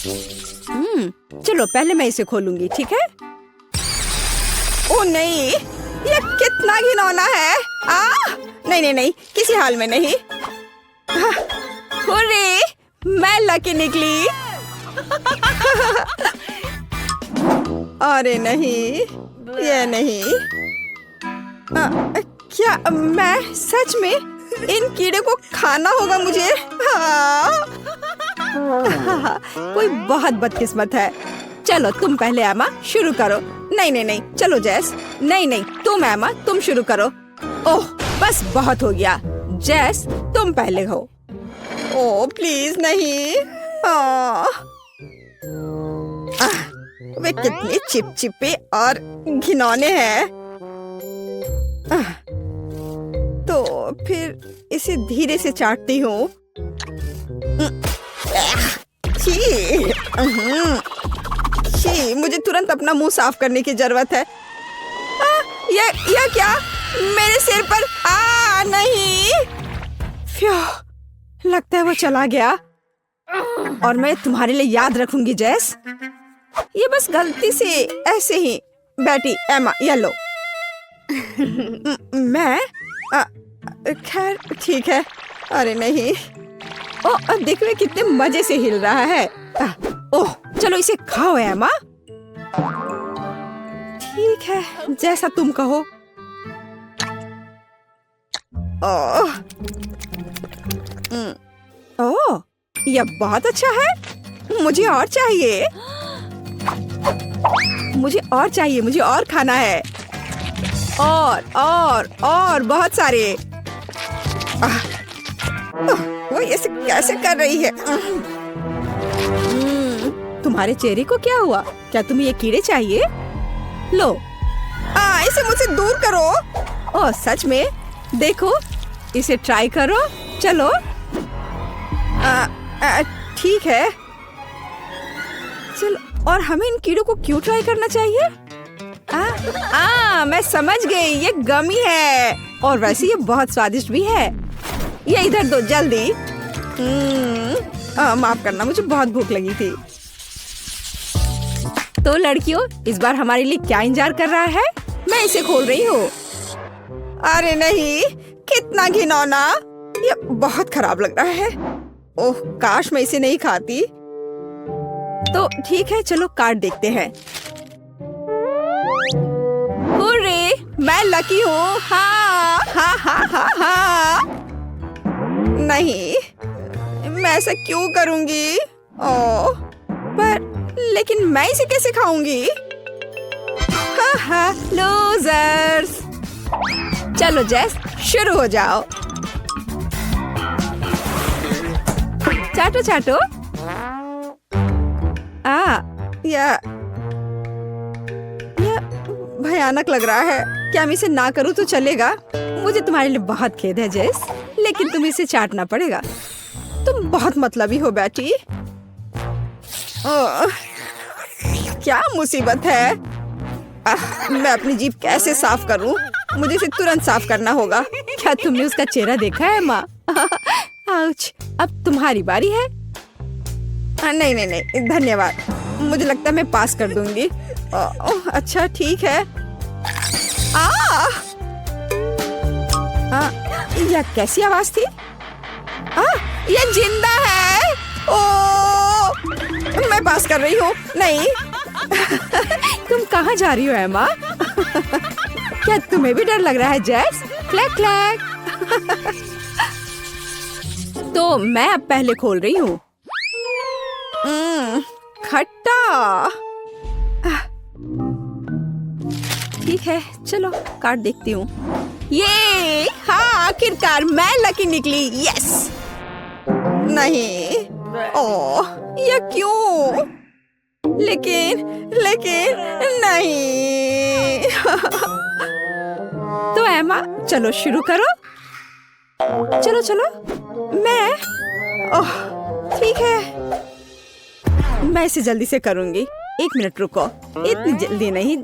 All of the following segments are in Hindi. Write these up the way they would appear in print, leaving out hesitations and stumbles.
चलो पहले मैं इसे खोलूंगी, ठीक है? ओ नहीं, ये कितना घिनौना है। नहीं नहीं नहीं, किसी हाल में नहीं। हुर्रे, मैं लकी निकली। अरे नहीं, ये नहीं। क्या मैं सच में इन कीड़े को खाना होगा मुझे? कोई बहुत बदकिस्मत है। चलो तुम पहले एमा शुरू करो। नहीं नहीं नहीं, चलो जैस। नहीं नहीं, तुम एमा, तुम शुरू करो। ओह बस बहुत हो गया। जैस तुम पहले हो। ओह प्लीज नहीं। वे कितने चिपचिपे और घिनौने हैं। तो फिर इसे धीरे से चाटती हूँ। छी, मुझे तुरंत अपना मुंह साफ करने की जरूरत है। यह क्या मेरे सिर पर? नहीं। फ्यू, लगता है वो चला गया। और मैं तुम्हारे लिए याद रखूंगी जैस। ये बस गलती से ऐसे ही बैठी। एमा ये लो। मैं खैर ठीक है। अरे नहीं। ओह देखो ये कितने मजे से हिल रहा है। ओह चलो इसे खाओ एमा। ठीक है, जैसा तुम कहो। ओह यह बहुत अच्छा है। मुझे और चाहिए। मुझे और खाना है। और बहुत सारे। वो ऐसे कैसे कर रही है? तुम्हारे चेहरे को क्या हुआ? क्या तुम्हें ये कीड़े चाहिए? लो, इसे मुझसे दूर करो। ओह सच में? देखो, इसे ट्राई करो। चलो। ठीक है। चलो, और हमें इन कीड़ों को क्यों ट्राई करना चाहिए? मैं समझ गई, ये गमी है। और वैसे ये बहुत स्वादिष्ट भी है। ये इधर दो जल्दी। माफ करना, मुझे बहुत भूख लगी थी। तो लड़कियों, इस बार हमारे लिए क्या इंतजार कर रहा है? मैं इसे खोल रही हूँ। अरे नहीं, कितना घिनौना। ये बहुत खराब लग रहा है। ओह काश मैं इसे नहीं खाती। तो ठीक है, चलो कार्ड देखते हैं। हुर्रे, मैं लकी हूँ। हाँ। नहीं, मैं ऐसा क्यों करूँगी? ओह, पर लेकिन मैं इसे कैसे खाऊंगी? लूजर्स। चलो जैस, शुरू हो जाओ। चाटो। यह भयानक लग रहा है। क्या मैं इसे ना करूँ तो चलेगा? मुझे तुम्हारे लिए बहुत खेद है जैस, लेकिन तुम्हें इसे चाटना पड़ेगा। तुम बहुत मतलबी हो बेटी। क्या मुसीबत है। मैं अपनी जीभ कैसे साफ करूं? मुझे इसे तुरंत साफ करना होगा। क्या तुमने उसका चेहरा देखा है माँ? आउच, अब तुम्हारी बारी है। नहीं, धन्यवाद। मुझे लगता है मैं पास कर दूंगी। अच्छा ठीक है। यह कैसी आवाज थी? यह जिंदा है। मैं पास कर रही हूँ। नहीं। तुम कहाँ जा रही हो एमा? क्या तुम्हें भी डर लग रहा है जैस? Clack clack. तो मैं अब पहले खोल रही हूँ। खट्टा। ठीक है, चलो कार्ड देखती हूँ। ये आखिरकार मैं लकी निकली। यस। नहीं। ओह ये क्यों? लेकिन नहीं। तो एमा चलो शुरू करो। चलो मैं। ओह ठीक है, मैं इसे जल्दी से करूंगी। 1 मिनट रुको। इतनी जल्दी नहीं।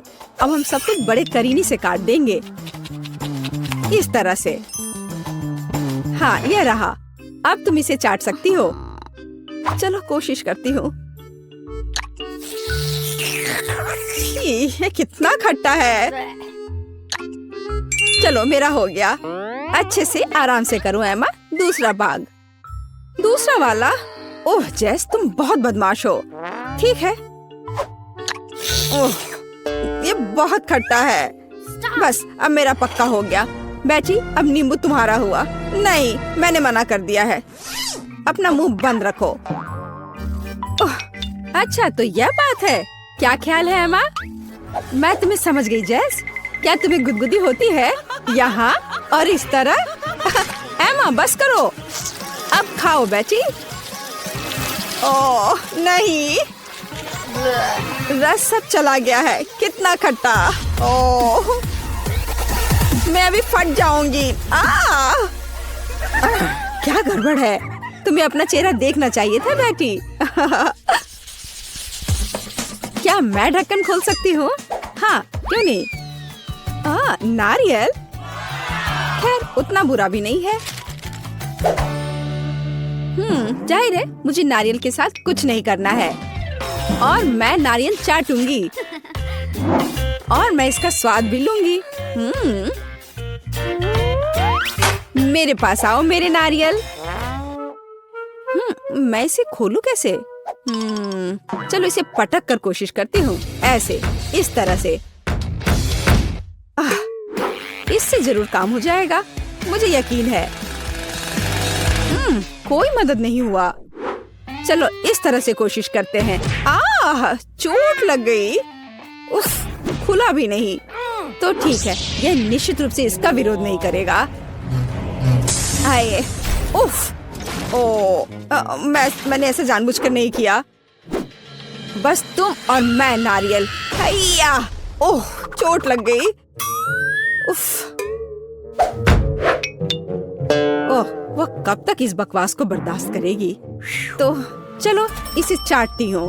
अब हम सब कुछ बड़े करीनी से काट देंगे, इस तरह से। ये रहा। अब तुम इसे चाट सकती हो। चलो कोशिश करती हूँ। ये कितना खट्टा है। चलो मेरा हो गया। अच्छे से आराम से करो एमा। दूसरा भाग, दूसरा वाला। ओह जेस, तुम बहुत बदमाश हो। ठीक है। ओह, ये बहुत खट्टा है। बस अब मेरा पक्का हो गया। बेटी, अब नींबू तुम्हारा हुआ। नहीं, मैंने मना कर दिया है। अपना मुंह बंद रखो। ओह, अच्छा तो यह बात है। क्या ख्याल है एमा? मैं तुम्हें समझ गई जेस। क्या तुम्हें गुदगुदी होती है यहाँ और इस तरह? एमा बस करो, अब खाओ बेटी। ओह नहीं, रस सब चला गया है। कितना खट्टा। ओह, मैं अभी फट जाऊंगी। क्या गड़बड़ है? तुम्हें अपना चेहरा देखना चाहिए था बेटी। क्या मैं ढक्कन खोल सकती हूँ? हाँ, क्यों नहीं? नारियल। खैर, उतना बुरा भी नहीं है। जाहिर है मुझे नारियल के साथ कुछ नहीं करना है और मैं नारियल चाटूंगी और मैं इसका स्वाद भी लूंगी। मेरे पास आओ मेरे नारियल। मैं इसे खोलूं कैसे? चलो इसे पटक कर कोशिश करती हूँ। ऐसे, इस तरह से। इससे जरूर काम हो जाएगा, मुझे यकीन है। कोई मदद नहीं हुआ। चलो इस तरह से कोशिश करते हैं। चोट लग गई। उफ, खुला भी नहीं। तो ठीक है, यह निश्चित रूप से इसका विरोध नहीं करेगा। आइए। उफ, मैंने ऐसा जानबूझकर नहीं किया। बस तुम और मैं नारियल। हैया, ओह, चोट लग गई। उफ, ओह, वह कब तक इस बकवास को बर्दाश्त करेगी? तो चलो इसे चाटती हूँ।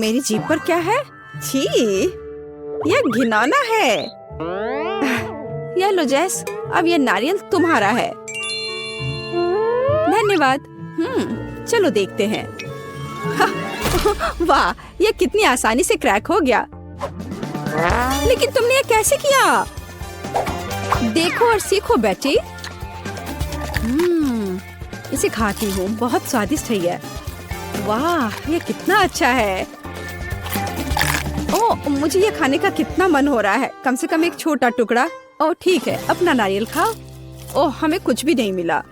मेरी जीभ पर क्या है? छी, यह घिनौना है। यह लो जेस, अब यह नारियल तुम्हारा है। धन्यवाद। चलो देखते हैं। वाह, यह कितनी आसानी से क्रैक हो गया। लेकिन तुमने यह कैसे किया? देखो और सीखो बेटी। इसे खाती हूँ, बहुत स्वादिष्ट है यह। वाह, यह कितना अच्छा है। ओह, मुझे यह खाने का कितना मन हो रहा है। कम से कम एक छोटा टुकड़ा। ओह ठीक है, अपना नारियल खाओ। ओह, हमें कुछ भी नहीं मिला।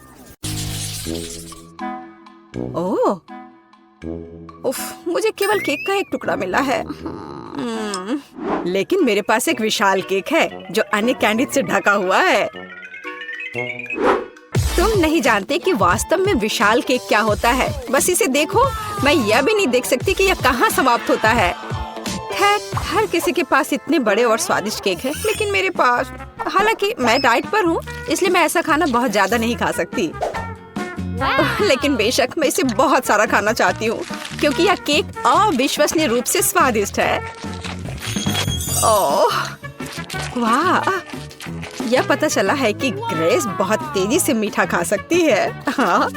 ओह, उफ, मुझे केवल केक का एक टुकड़ा मिला है। लेकिन मेरे पास एक विशाल केक है जो अन्य कैंडी से ढका हुआ है। तुम नहीं जानते कि वास्तव में विशाल केक क्या होता है। बस इसे देखो। मैं यह भी नहीं देख सकती कि यह कहाँ समाप्त होता है। खैर, हर किसी के पास इतने बड़े और स्वादिष्ट केक है, लेकिन मेरे पास, हालांकि मैं डाइट पर हूँ, इसलिए मैं ऐसा खाना बहुत ज्यादा नहीं खा सकती। लेकिन बेशक मैं इसे बहुत सारा खाना चाहती हूँ क्योंकि यह केक अविश्वसनीय रूप से स्वादिष्ट है। ओह वाह, यह पता चला है कि ग्रेस बहुत तेजी से मीठा खा सकती है। हाँ,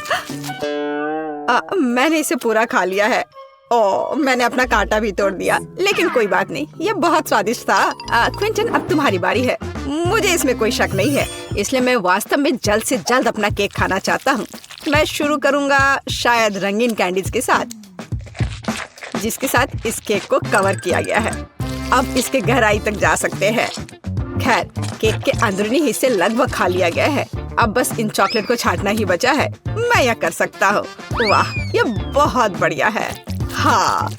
मैंने इसे पूरा खा लिया है। ओह, मैंने अपना कांटा भी तोड़ दिया, लेकिन कोई बात नहीं, यह बहुत स्वादिष्ट था। क्विंटन, अब तुम्हारी बारी है। मुझे इसमें कोई शक नहीं है, इसलिए मैं वास्तव में जल्द से जल्द अपना केक खाना चाहता हूँ। मैं शुरू करूँगा शायद रंगीन कैंडीज के साथ, जिसके साथ इस केक को कवर किया गया है। अब इसके गहराई तक जा सकते हैं। खैर, केक के अंदरूनी हिस्से लगभग खा लिया गया है। अब बस इन चॉकलेट को छांटना ही बचा है। मैं यह कर सकता हूँ। वाह, यह बहुत बढ़िया है। हाँ,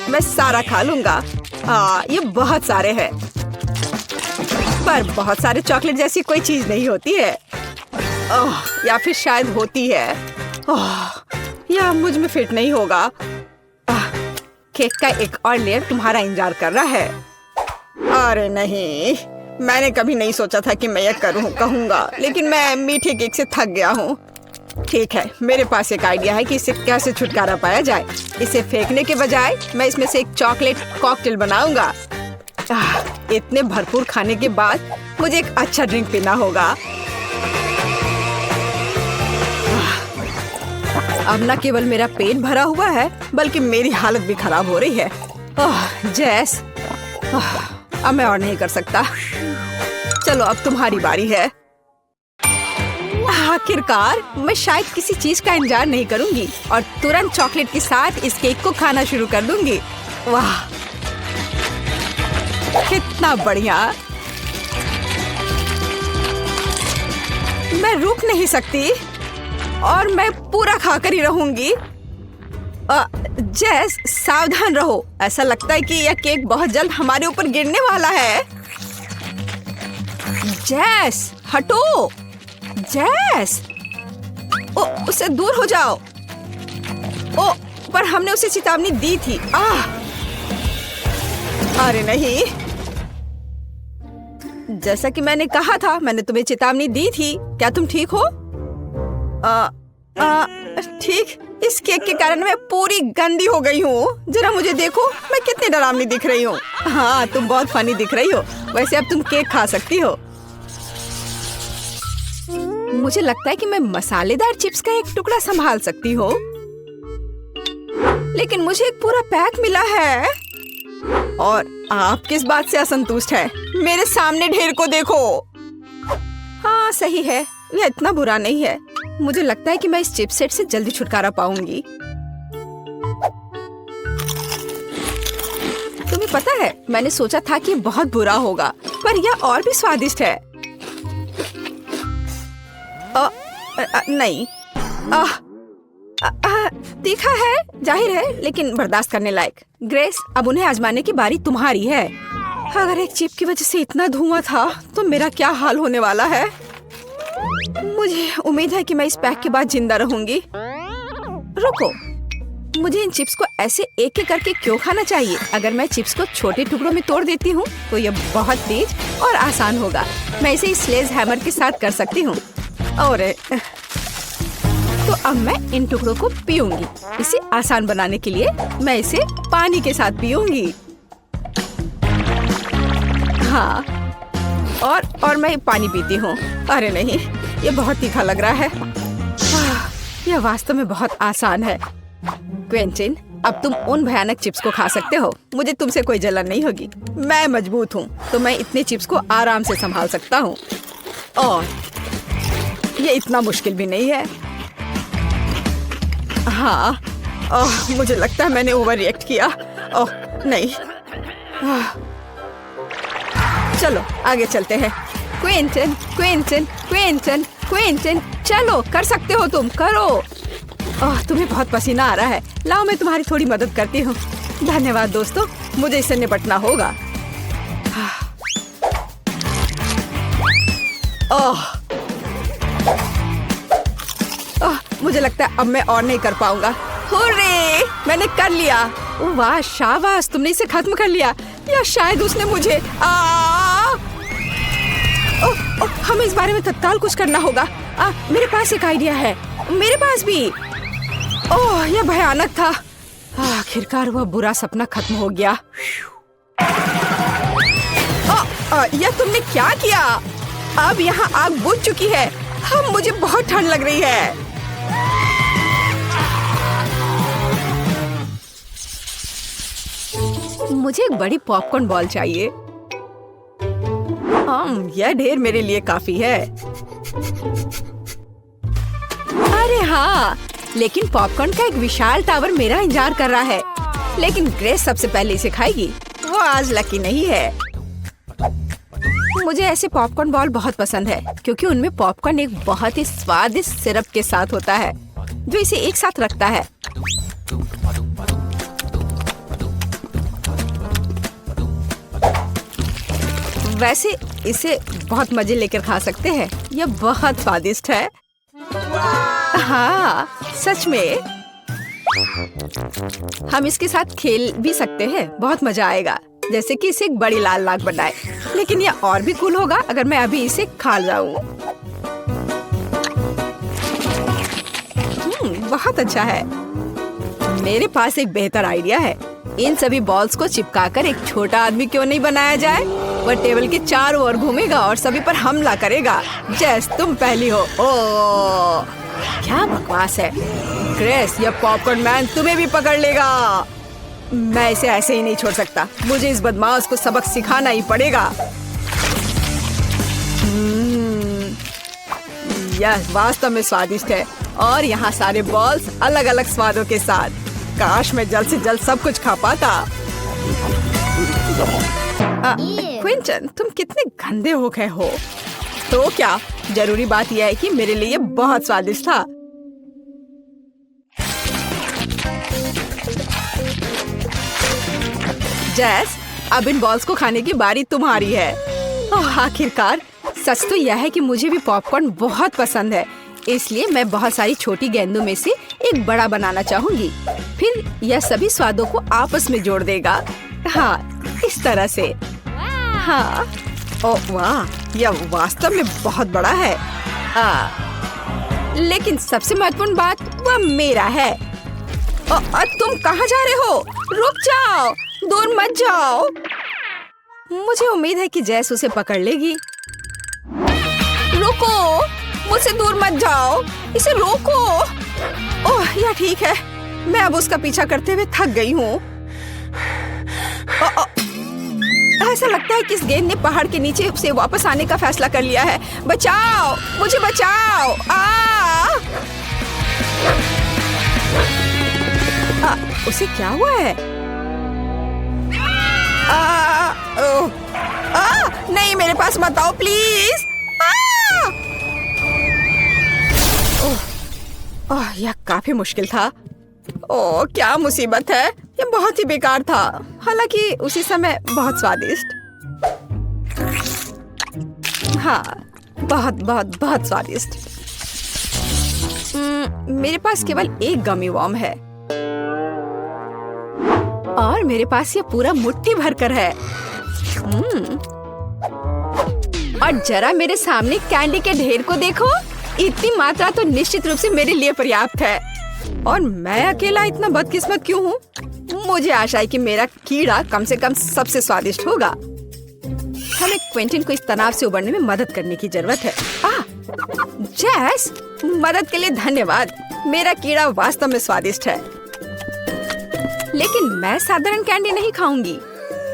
मैं सारा खा लूंगा। हाँ, ये बहुत सारे हैं, पर बहुत सारे चॉकलेट जैसी कोई चीज नहीं होती है। ओह, या फिर शायद होती है। ओह, यह मुझ में फिट नहीं होगा। केक का एक और लेयर तुम्हारा इंतजार कर रहा है। अरे नहीं, मैंने कभी नहीं सोचा था कि मैं यह कहूँगा, लेकिन मैं मीठे केक से थक गया हूँ। ठीक है, मेरे पास एक आइडिया है कि इससे कैसे छुटकारा पाया जाए। इसे फेंकने के बजाय मैं इसमें से एक चॉकलेट कॉकटेल बनाऊंगा। इतने भरपूर खाने के बाद मुझे एक अच्छा ड्रिंक पीना होगा। अब न केवल मेरा पेट भरा हुआ है बल्कि मेरी हालत भी खराब हो रही है। जैस, अब मैं और नहीं कर सकता। चलो अब तुम्हारी बारी है। आखिरकार मैं शायद किसी चीज का इंतजार नहीं करूंगी और तुरंत चॉकलेट के साथ इस केक को खाना शुरू कर दूंगी। वाह, कितना बढ़िया। मैं रुक नहीं सकती और मैं पूरा खाकर ही रहूंगी। जैस, सावधान रहो। ऐसा लगता है कि यह केक बहुत जल्द हमारे ऊपर गिरने वाला है। जैस, हटो। जैस, उससे दूर हो जाओ। पर हमने उसे चेतावनी दी थी। अरे नहीं, जैसा कि मैंने कहा था, मैंने तुम्हें चेतावनी दी थी। क्या तुम ठीक हो? ठीक। इस केक के कारण मैं पूरी गंदी हो गई हूँ। जरा मुझे देखो, मैं कितनी डरावनी दिख रही हूँ। हाँ, तुम बहुत फनी दिख रही हो। वैसे अब तुम केक खा सकती हो। मुझे लगता है कि मैं मसालेदार चिप्स का एक टुकड़ा संभाल सकती हूँ, लेकिन मुझे एक पूरा पैक मिला है। और आप किस बात से असंतुष्ट है? मेरे सामने ढेर को देखो। हाँ, सही है, यह इतना बुरा नहीं है। मुझे लगता है कि मैं इस चिप्स सेट से जल्दी छुटकारा पाऊंगी। तुम्हें पता है, मैंने सोचा था कि बहुत बुरा होगा, पर यह और भी स्वादिष्ट है। नहीं, तीखा है, जाहिर है, लेकिन बर्दाश्त करने लायक। ग्रेस, अब उन्हें आजमाने की बारी तुम्हारी है। अगर एक चिप की वजह से इतना धुआं था तो मेरा क्या हाल होने वाला है। मुझे उम्मीद है कि मैं इस पैक के बाद जिंदा रहूंगी। रुको, मुझे इन चिप्स को ऐसे एक एक करके क्यों खाना चाहिए? अगर मैं चिप्स को छोटे टुकड़ों में तोड़ देती हूँ तो यह बहुत तेज और आसान होगा। मैं इसे स्लेज हैमर के साथ कर सकती हूँ। और तो अब मैं इन टुकड़ों को पीऊंगी। इसे आसान बनाने के लिए मैं इसे पानी के साथ पीऊंगी। हाँ, और मैं पानी पीती हूँ। अरे नहीं, ये बहुत तीखा लग रहा है। यह वास्तव में बहुत आसान है। क्विंटीन, अब तुम उन भयानक चिप्स को खा सकते हो। मुझे तुमसे कोई जलन नहीं होगी। मैं मजबूत हूँ, तो मैं इतने चिप्स को आराम से संभाल सकता हूँ। और ये इतना मुश्किल भी नहीं है। हाँ, मुझे लगता है मैंने ओवर रिएक्ट किया। नहीं। चलो आगे चलते हैं। क्विंटन, क्विंटन, क्विंटन, क्विंटन, चलो, कर सकते हो तुम, करो। तुम्हें बहुत पसीना आ रहा है। लाओ, मैं तुम्हारी थोड़ी मदद करती हूँ। धन्यवाद दोस्तों, मुझे इससे निपटना होगा। मुझे लगता है अब मैं और नहीं कर पाऊंगा। हुर्रे, मैंने कर लिया। वाह, शाबाश, तुमने इसे खत्म कर लिया। या शायद उसने मुझे हमें इस बारे में तत्काल कुछ करना होगा। मेरे पास एक आइडिया है। मेरे पास भी। यह भयानक था। आखिरकार वह बुरा सपना खत्म हो गया। यह तुमने क्या किया? अब यहाँ आग बुझ चुकी है। मुझे बहुत ठंड लग रही है। मुझे एक बड़ी पॉपकॉर्न बॉल चाहिए। यह ढेर मेरे लिए काफी है। अरे हाँ, लेकिन पॉपकॉर्न का एक विशाल टावर मेरा इंतजार कर रहा है। लेकिन ग्रेस सबसे पहले इसे खाएगी। वो आज लकी नहीं है। मुझे ऐसे पॉपकॉर्न बॉल बहुत पसंद है क्योंकि उनमें पॉपकॉर्न एक बहुत ही स्वादिष्ट सिरप के साथ होता है जो इसे एक साथ रखता है। वैसे इसे बहुत मजे लेकर खा सकते हैं। यह बहुत स्वादिष्ट है। हाँ, सच में। हम इसके साथ खेल भी सकते हैं। बहुत मजा आएगा, जैसे कि इसे एक बड़ी लाल नाग बनाए। लेकिन यह और भी कूल होगा अगर मैं अभी इसे खा जाऊं। बहुत अच्छा है। मेरे पास एक बेहतर आइडिया है। इन सभी बॉल्स को चिपकाकर एक छोटा आदमी क्यों नहीं बनाया जाए? वह टेबल के चारों ओर घूमेगा और सभी पर हमला करेगा। जैस, तुम पहली हो। ओ, क्या बकवास है। ग्रेस, यह पॉपकॉर्न मैन तुम्हें भी पकड़ लेगा। मैं इसे ऐसे ही नहीं छोड़ सकता। मुझे इस बदमाश को सबक सिखाना ही पड़ेगा। यह वास्तव में स्वादिष्ट है और यहाँ सारे बॉल्स अलग अलग स्वादों के साथ। काश मैं जल्द से जल्द सब कुछ खा पाता। क्विंटन, तुम कितने गंदे हो गए हो। तो क्या, जरूरी बात यह है कि मेरे लिए बहुत स्वादिष्ट था। जैस, अब इन बॉल्स को खाने की बारी तुम्हारी है। आखिरकार, सच तो यह है कि मुझे भी पॉपकॉर्न बहुत पसंद है, इसलिए मैं बहुत सारी छोटी गेंदों में से एक बड़ा बनाना चाहूंगी। फिर यह सभी स्वादों को आपस में जोड़ देगा। हाँ, इस तरह से। हाँ, ओह वाह, यह वास्तव में बहुत बड़ा है। लेकिन सबसे महत्वपूर्ण बात वह मेरा है। तुम कहाँ जा रहे हो? रुक जाओ, दूर मत जाओ। मुझे उम्मीद है कि जैस उसे पकड़ लेगी। रुको, मुझसे दूर मत जाओ, इसे रोको। ओह, यह ठीक है। मैं अब उसका पीछा करते हुए थक गई हूँ। ऐसा लगता है कि इस गेंद ने पहाड़ के नीचे से वापस आने का फैसला कर लिया है। बचाओ, मुझे बचाओ। उसे क्या हुआ है? नहीं, मेरे पास मत आओ प्लीज। यह काफी मुश्किल था। ओह, क्या मुसीबत है। यह बहुत ही बेकार था, हालांकि उसी समय बहुत स्वादिष्ट। हाँ, बहुत बहुत बहुत स्वादिष्ट। मेरे पास केवल एक गमी वर्म है और मेरे पास ये पूरा मुट्ठी भरकर है। और जरा मेरे सामने कैंडी के ढेर को देखो। इतनी मात्रा तो निश्चित रूप से मेरे लिए पर्याप्त है। और मैं अकेला इतना बदकिस्मत क्यों हूँ? मुझे आशा है कि मेरा कीड़ा कम से कम सबसे स्वादिष्ट होगा। हमें क्विंटन को इस तनाव से उबरने में मदद करने की जरूरत है। जैस, मदद के लिए धन्यवाद। मेरा कीड़ा वास्तव में स्वादिष्ट है, लेकिन मैं साधारण कैंडी नहीं खाऊंगी।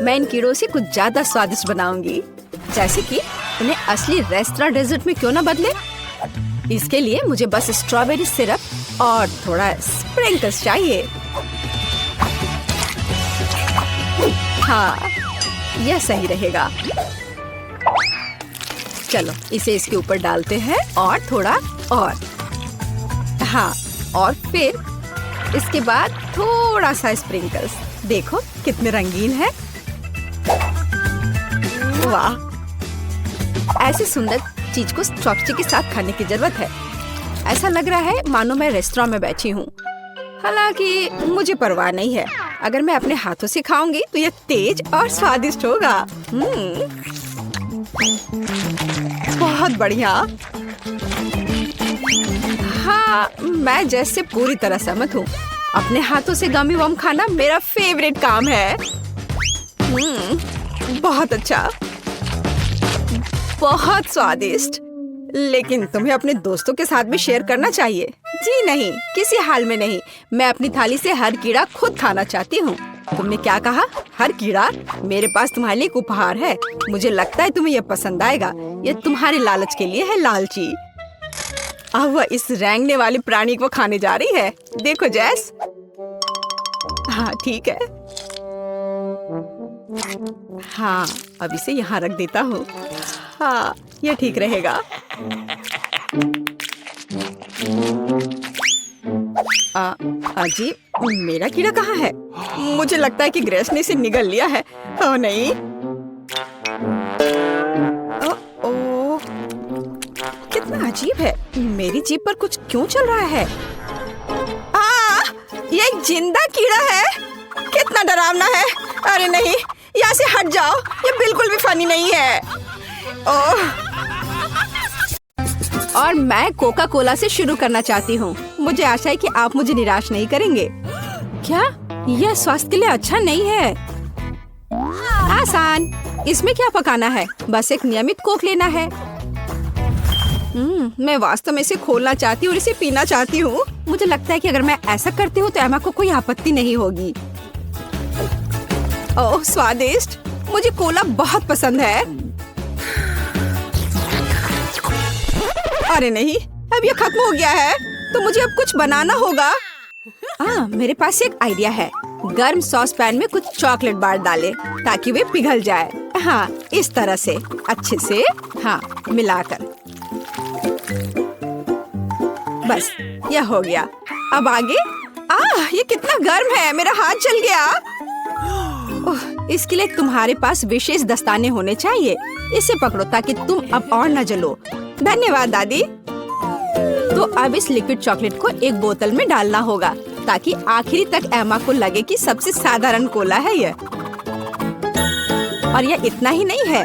मैं इन कीड़ों से कुछ ज्यादा स्वादिष्ट बनाऊंगी, जैसे कि उन्हें असली रेस्टोरेंट डेजर्ट में क्यों न बदले। इसके लिए मुझे बस स्ट्रॉबेरी सिरप और थोड़ा स्प्रिंकल्स चाहिए। हाँ, यह सही रहेगा। चलो, इसे इसके ऊपर डालते हैं और थोड़ा और। हाँ, और फिर इसके बाद थोड़ा सा स्प्रिंकल्स। देखो कितने रंगीन है। वाह, ऐसे सुंदर चीज को चॉपस्टिक के साथ खाने की जरूरत है। ऐसा लग रहा है मानो मैं रेस्टोरेंट में बैठी हूँ। हालांकि मुझे परवाह नहीं है। अगर मैं अपने हाथों से खाऊंगी तो यह तेज और स्वादिष्ट होगा। बहुत बढ़िया। हाँ, मैं जैसे पूरी तरह सहमत हूँ। अपने हाथों से गमी वर्म खाना मेरा फेवरेट काम है। बहुत अच्छा, बहुत स्वादिष्ट। लेकिन तुम्हें अपने दोस्तों के साथ भी शेयर करना चाहिए। जी नहीं, किसी हाल में नहीं। मैं अपनी थाली से हर कीड़ा खुद खाना चाहती हूँ। तुमने क्या कहा? हर कीड़ा? मेरे पास तुम्हारे लिए एक उपहार है। मुझे लगता है तुम्हें यह पसंद आएगा। यह तुम्हारे लालच के लिए है, लालची। अब वह इस रेंगने वाले प्राणी को खाने जा रही है। देखो जैस। हाँ, ठीक है। हाँ, अब इसे यहाँ रख देता हूँ। हाँ, यह ठीक रहेगा। अजीब, मेरा कीड़ा कहाँ है? मुझे लगता है कि ग्रेस ने इसे निगल लिया है। ओह नहीं। ओह, कितना अजीब है। मेरी जीभ पर कुछ क्यों चल रहा है? ये एक जिंदा कीड़ा है। कितना डरावना है। अरे नहीं, यहाँ से हट जाओ। ये बिल्कुल भी फनी नहीं है। और मैं कोका कोला से शुरू करना चाहती हूँ। मुझे आशा है कि आप मुझे निराश नहीं करेंगे। क्या यह स्वास्थ्य के लिए अच्छा नहीं है? आसान, इसमें क्या पकाना है? बस एक नियमित कोक लेना है। मैं वास्तव में इसे खोलना चाहती हूँ और इसे पीना चाहती हूँ। मुझे लगता है कि अगर मैं ऐसा करती हूँ तो एमा को कोई आपत्ति नहीं होगी। ओह स्वादिष्ट, मुझे कोला बहुत पसंद है। अरे नहीं, अब ये खत्म हो गया है तो मुझे अब कुछ बनाना होगा। मेरे पास एक आइडिया है। गर्म सॉस पैन में कुछ चॉकलेट बार डालें ताकि वे पिघल जाए। हाँ, इस तरह से अच्छे से मिलाकर। बस यह हो गया। अब आगे। ये कितना गर्म है, मेरा हाथ जल गया। इसके लिए तुम्हारे पास विशेष दस्ताने होने चाहिए। इसे पकड़ो ताकि तुम अब और न जलो। धन्यवाद दादी। तो अब इस लिक्विड चॉकलेट को एक बोतल में डालना होगा ताकि आखिरी तक एमा को लगे कि सबसे साधारण कोला है यह। और यह इतना ही नहीं है,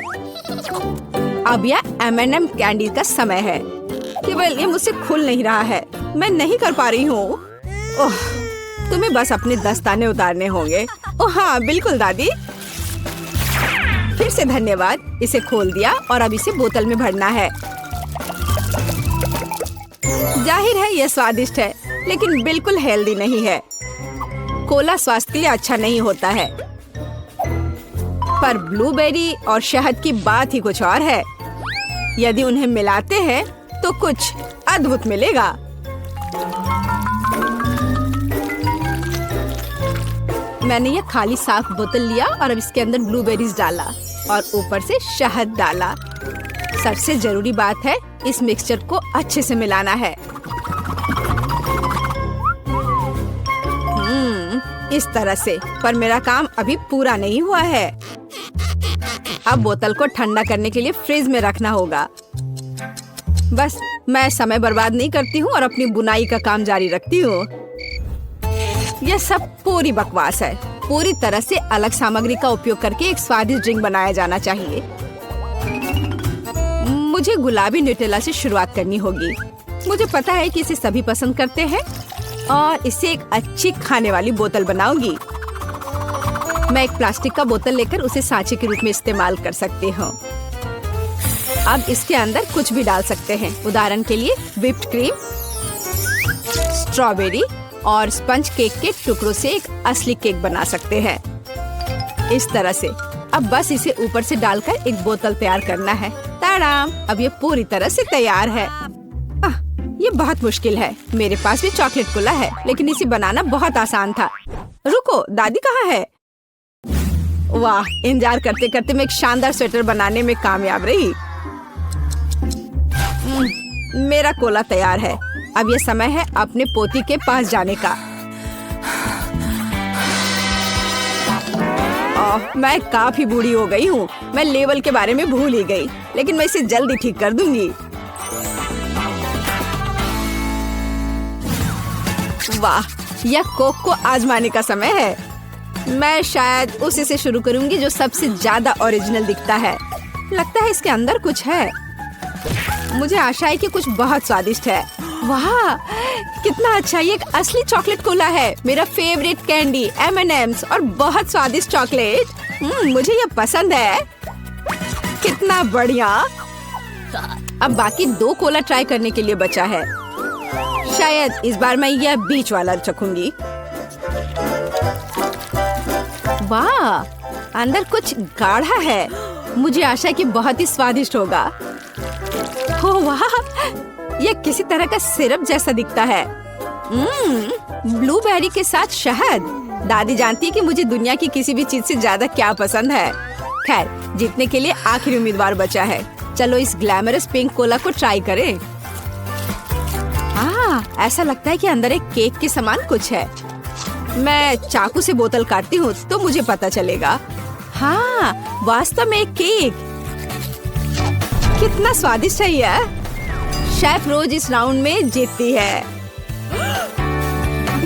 अब यह M&M कैंडी का समय है। केवल ये मुझसे खुल नहीं रहा है, मैं नहीं कर पा रही हूँ। तुम्हें बस अपने दस्ताने उतारने होंगे। हाँ बिल्कुल दादी। फिर से धन्यवाद। इसे खोल दिया और अब इसे बोतल में भरना है। जाहिर है यह स्वादिष्ट है लेकिन बिल्कुल हेल्दी नहीं है। कोला स्वास्थ्य के लिए अच्छा नहीं होता है। पर ब्लूबेरी और शहद की बात ही कुछ और है। यदि उन्हें मिलाते हैं तो कुछ अद्भुत मिलेगा। मैंने यह खाली साफ बोतल लिया और अब इसके अंदर ब्लूबेरीज डाला और ऊपर से शहद डाला। सबसे जरूरी बात है, इस मिक्सचर को अच्छे से मिलाना है। इस तरह से। पर मेरा काम अभी पूरा नहीं हुआ है। अब बोतल को ठंडा करने के लिए फ्रिज में रखना होगा। बस मैं समय बर्बाद नहीं करती हूँ और अपनी बुनाई का काम जारी रखती हूँ। यह सब पूरी बकवास है। पूरी तरह से अलग सामग्री का उपयोग करके एक स्वादिष्ट ड्रिंक बनाया जाना चाहिए। मुझे गुलाबी न्यूटेला से शुरुआत करनी होगी। मुझे पता है कि इसे सभी पसंद करते हैं और इसे एक अच्छी खाने वाली बोतल बनाऊंगी। मैं एक प्लास्टिक का बोतल लेकर उसे सांचे के रूप में इस्तेमाल कर सकती हूँ। अब इसके अंदर कुछ भी डाल सकते हैं। उदाहरण के लिए व्हिप्ड क्रीम, स्ट्रॉबेरी और स्पंज केक के टुकड़ों से एक असली केक बना सकते हैं। इस तरह से। अब बस इसे ऊपर से डालकर एक बोतल तैयार करना है। ताड़ाम! अब ये पूरी तरह से तैयार है। ये बहुत मुश्किल है। मेरे पास भी चॉकलेट कोला है लेकिन इसे बनाना बहुत आसान था। रुको, दादी कहाँ है? वाह, इंतजार करते करते मैं एक शानदार स्वेटर बनाने में कामयाब रही। मेरा कोला तैयार है। अब ये समय है अपने पोती के पास जाने का। मैं काफी बूढ़ी हो गई हूँ। मैं लेवल के बारे में भूल ही गई, लेकिन मैं इसे जल्दी ठीक कर दूंगी। वाह, यह कोक को आजमाने का समय है। मैं शायद उसी से शुरू करूंगी जो सबसे ज्यादा ओरिजिनल दिखता है। लगता है इसके अंदर कुछ है। मुझे आशा है कि कुछ बहुत स्वादिष्ट है। वाह, कितना अच्छा! ये एक असली चॉकलेट कोला है। मेरा फेवरेट कैंडी M&M's और बहुत स्वादिष्ट चॉकलेट। मुझे ये पसंद है। कितना बढ़िया! अब बाकी 2 कोला ट्राई करने के लिए बचा है। शायद इस बार मैं यह बीच वाला चखूंगी। वाह, अंदर कुछ गाढ़ा है। मुझे आशा है कि बहुत ही स्वादिष्ट होगा। ओह वाह, यह किसी तरह का सिरप जैसा दिखता है। ब्लूबेरी के साथ शहद। दादी जानती है कि मुझे दुनिया की किसी भी चीज से ज्यादा क्या पसंद है। खैर, जीतने के लिए आखिरी उम्मीदवार बचा है। चलो इस ग्लैमरस पिंक कोला को ट्राई करें। ऐसा लगता है कि अंदर एक केक के समान कुछ है। मैं चाकू से बोतल काटती हूँ तो मुझे पता चलेगा। हाँ, वास्तव में एक केक। कितना स्वादिष्ट है यह। शेफ रोज इस राउंड में जीतती है।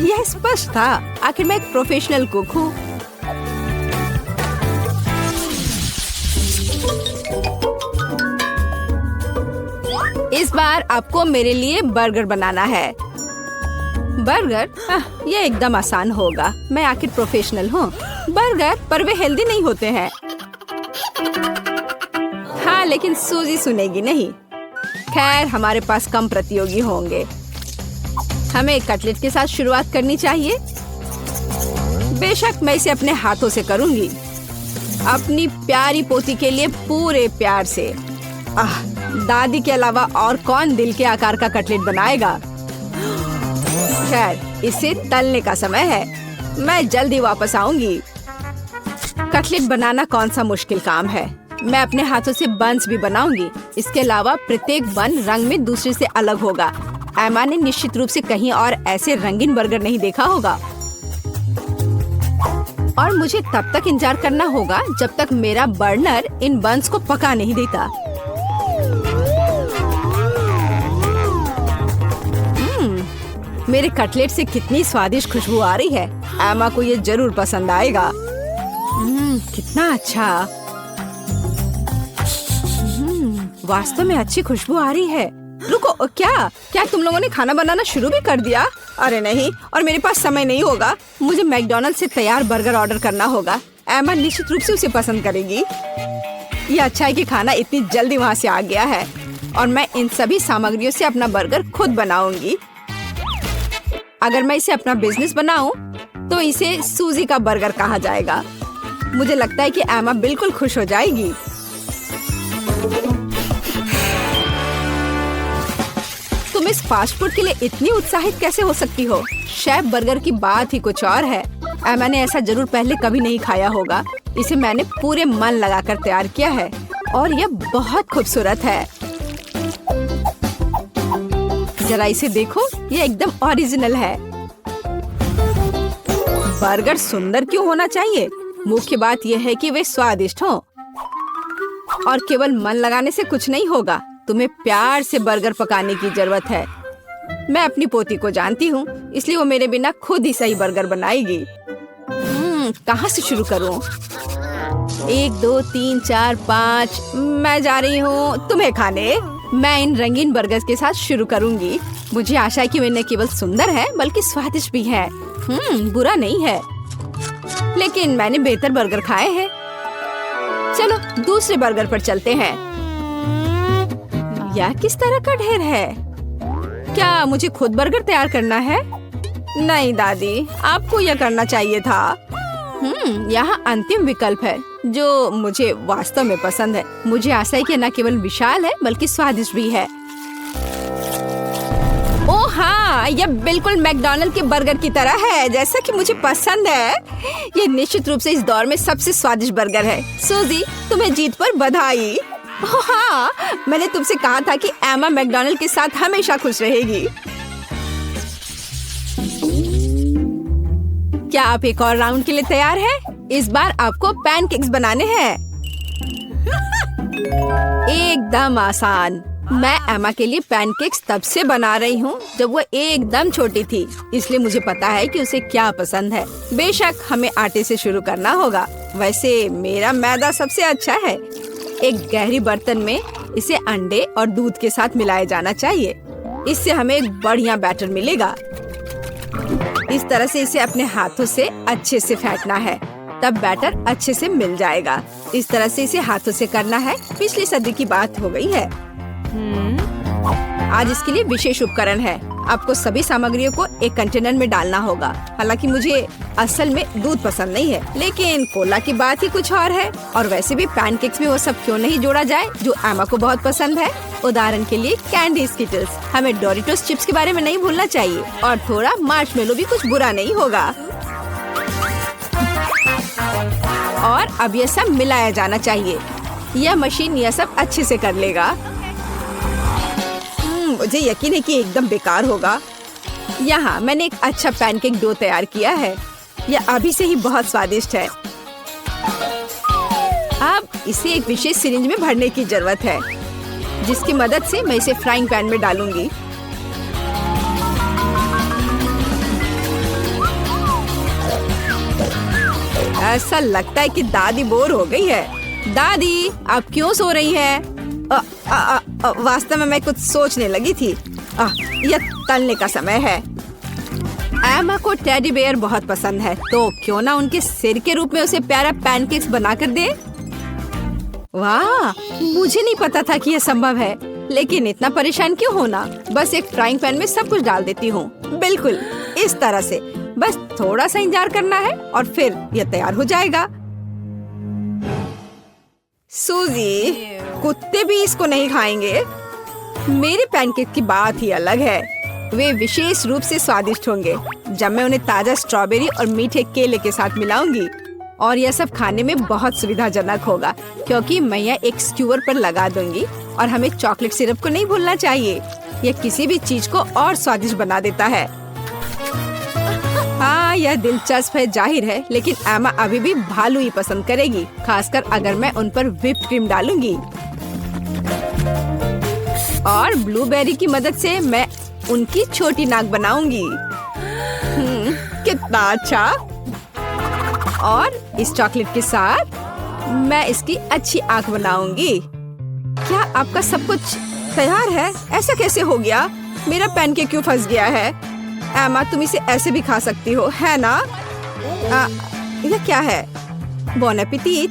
यह स्पष्ट था। आखिर मैं एक प्रोफेशनल कुक हूँ। इस बार आपको मेरे लिए बर्गर बनाना है। बर्गर? ये एकदम आसान होगा। मैं आखिर प्रोफेशनल हूँ। बर्गर पर वे हेल्दी नहीं होते हैं। लेकिन सूजी सुनेगी नहीं। खैर, हमारे पास कम प्रतियोगी होंगे। हमें कटलेट के साथ शुरुआत करनी चाहिए। बेशक मैं इसे अपने हाथों से करूंगी, अपनी प्यारी पोती के लिए पूरे प्यार से। दादी के अलावा और कौन दिल के आकार का कटलेट बनाएगा। खैर, इसे तलने का समय है। मैं जल्दी वापस आऊंगी। कटलेट बनाना कौन सा मुश्किल काम है। मैं अपने हाथों से बन्स भी बनाऊंगी। इसके अलावा प्रत्येक बन रंग में दूसरे से अलग होगा। एमा ने निश्चित रूप से कहीं और ऐसे रंगीन बर्गर नहीं देखा होगा। और मुझे तब तक इंतजार करना होगा जब तक मेरा बर्नर इन बन्स को पका नहीं देता। मेरे कटलेट से कितनी स्वादिष्ट खुशबू आ रही है। एमा को ये जरूर पसंद आएगा। कितना अच्छा। वास्तव में अच्छी खुशबू आ रही है। रुको, क्या तुम लोगों ने खाना बनाना शुरू भी कर दिया? अरे नहीं, और मेरे पास समय नहीं होगा। मुझे मैकडॉनल्ड से तैयार बर्गर ऑर्डर करना होगा। एमा निश्चित रूप से उसे पसंद करेगी। ये अच्छा है कि खाना इतनी जल्दी वहाँ से आ गया है और मैं इन सभी सामग्रियों से अपना बर्गर खुद बनाऊंगी। अगर मैं इसे अपना बिजनेस बनाऊं, तो इसे सूजी का बर्गर कहा जाएगा। मुझे लगता है कि एमा बिल्कुल खुश हो जाएगी। तुम इस फास्ट फूड के लिए इतनी उत्साहित कैसे हो सकती हो? शेफ बर्गर की बात ही कुछ और है। एमा ने ऐसा जरूर पहले कभी नहीं खाया होगा। इसे मैंने पूरे मन लगाकर तैयार किया है और यह बहुत खूबसूरत है। जरा इसे देखो, ये एकदम ओरिजिनल है। बर्गर सुंदर क्यों होना चाहिए? मुख्य बात यह है कि वे स्वादिष्ट हों। और केवल मन लगाने से कुछ नहीं होगा। तुम्हें प्यार से बर्गर पकाने की जरूरत है। मैं अपनी पोती को जानती हूँ, इसलिए वो मेरे बिना खुद ही सही बर्गर बनाएगी। कहाँ से शुरू करूँ? 1 2 3 4 5 मैं जा रही हूँ तुम्हें खाने। मैं इन रंगीन बर्गर्स के साथ शुरू करूंगी। मुझे आशा है कि वे न केवल सुंदर है बल्कि स्वादिष्ट भी है। बुरा नहीं है, लेकिन मैंने बेहतर बर्गर खाए हैं। चलो दूसरे बर्गर पर चलते हैं। यह किस तरह का ढेर है? क्या मुझे खुद बर्गर तैयार करना है? नहीं दादी, आपको यह करना चाहिए था। यहाँ अंतिम विकल्प है जो मुझे वास्तव में पसंद है। मुझे आशा है कि न केवल विशाल है बल्कि स्वादिष्ट भी है। ओह हाँ, यह बिल्कुल मैकडॉनल्ड के बर्गर की तरह है, जैसा कि मुझे पसंद है। ये निश्चित रूप से इस दौर में सबसे स्वादिष्ट बर्गर है। सूजी, तुम्हें जीत पर बधाई। ओह हाँ, मैंने तुमसे कहा था कि एमा मैकडॉनल्ड के साथ हमेशा खुश रहेगी। क्या आप एक और राउंड के लिए तैयार हैं? इस बार आपको पैनकेक्स बनाने हैं। एकदम आसान। मैं एमा के लिए पैनकेक्स तब से बना रही हूँ जब वो एकदम छोटी थी, इसलिए मुझे पता है कि उसे क्या पसंद है। बेशक हमें आटे से शुरू करना होगा। वैसे मेरा मैदा सबसे अच्छा है। एक गहरी बर्तन में इसे अंडे और दूध के साथ मिलाया जाना चाहिए। इससे हमें एक बढ़िया बैटर मिलेगा। इस तरह से इसे अपने हाथों से अच्छे से फेंटना है, तब बैटर अच्छे से मिल जाएगा। इस तरह से इसे हाथों से करना है। पिछली सदी की बात हो गई है। आज इसके लिए विशेष उपकरण है। आपको सभी सामग्रियों को एक कंटेनर में डालना होगा। हालांकि मुझे असल में दूध पसंद नहीं है, लेकिन कोला की बात ही कुछ और है। और वैसे भी पैनकेक्स में वो सब क्यों नहीं जोड़ा जाए जो एमा को बहुत पसंद है। उदाहरण के लिए कैंडी स्किटल्स। हमें डोरिटोस चिप्स के बारे में नहीं भूलना चाहिए, और थोड़ा मार्शमेलो भी कुछ बुरा नहीं होगा। और अब यह सब मिलाया जाना चाहिए। यह मशीन यह सब अच्छे से कर लेगा। मुझे यकीन है कि एकदम बेकार होगा। यहाँ मैंने एक अच्छा पैनकेक डो तैयार किया है। यह अभी से ही बहुत स्वादिष्ट है। अब इसे एक विशेष सिरिंज में भरने की जरूरत है, जिसकी मदद से मैं इसे फ्राइंग पैन में डालूंगी। ऐसा लगता है कि दादी बोर हो गई है। दादी, आप क्यों सो रही हैं? वास्तव में मैं कुछ सोचने लगी थी। यह तलने का समय है। एमा को टेडी बेयर बहुत पसंद है, तो क्यों ना उनके सिर के रूप में उसे प्यारा पैनकेक्स बनाकर दे। वाह, मुझे नहीं पता था कि यह संभव है, लेकिन इतना परेशान क्यों होना। बस एक फ्राइंग पैन में सब कुछ डाल देती हूँ, बिल्कुल इस तरह से। बस थोड़ा सा इंतजार करना है और फिर यह तैयार हो जाएगा। सूजी, कुत्ते भी इसको नहीं खाएंगे। मेरे पैनकेक की बात ही अलग है। वे विशेष रूप से स्वादिष्ट होंगे जब मैं उन्हें ताजा स्ट्रॉबेरी और मीठे केले के साथ मिलाऊंगी। और यह सब खाने में बहुत सुविधाजनक होगा क्योंकि मैं यह एक स्क्यूअर पर लगा दूंगी। और हमें चॉकलेट सिरप को नहीं भूलना चाहिए, यह किसी भी चीज को और स्वादिष्ट बना देता है। हाँ, यह दिलचस्प है जाहिर है, लेकिन एमा अभी भी भालू ही पसंद करेगी, खासकर अगर मैं उन पर व्हिप क्रीम डालूंगी। और ब्लूबेरी की मदद से मैं उनकी छोटी नाक बनाऊंगी। कितना अच्छा। और इस चॉकलेट के साथ मैं इसकी अच्छी आंख बनाऊंगी। क्या आपका सब कुछ तैयार है? ऐसा कैसे हो गया? मेरा पैनकेक क्यों फंस गया है? एमा, तुम इसे ऐसे भी खा सकती हो, है ना? यह क्या है? बॉन एपेटिट।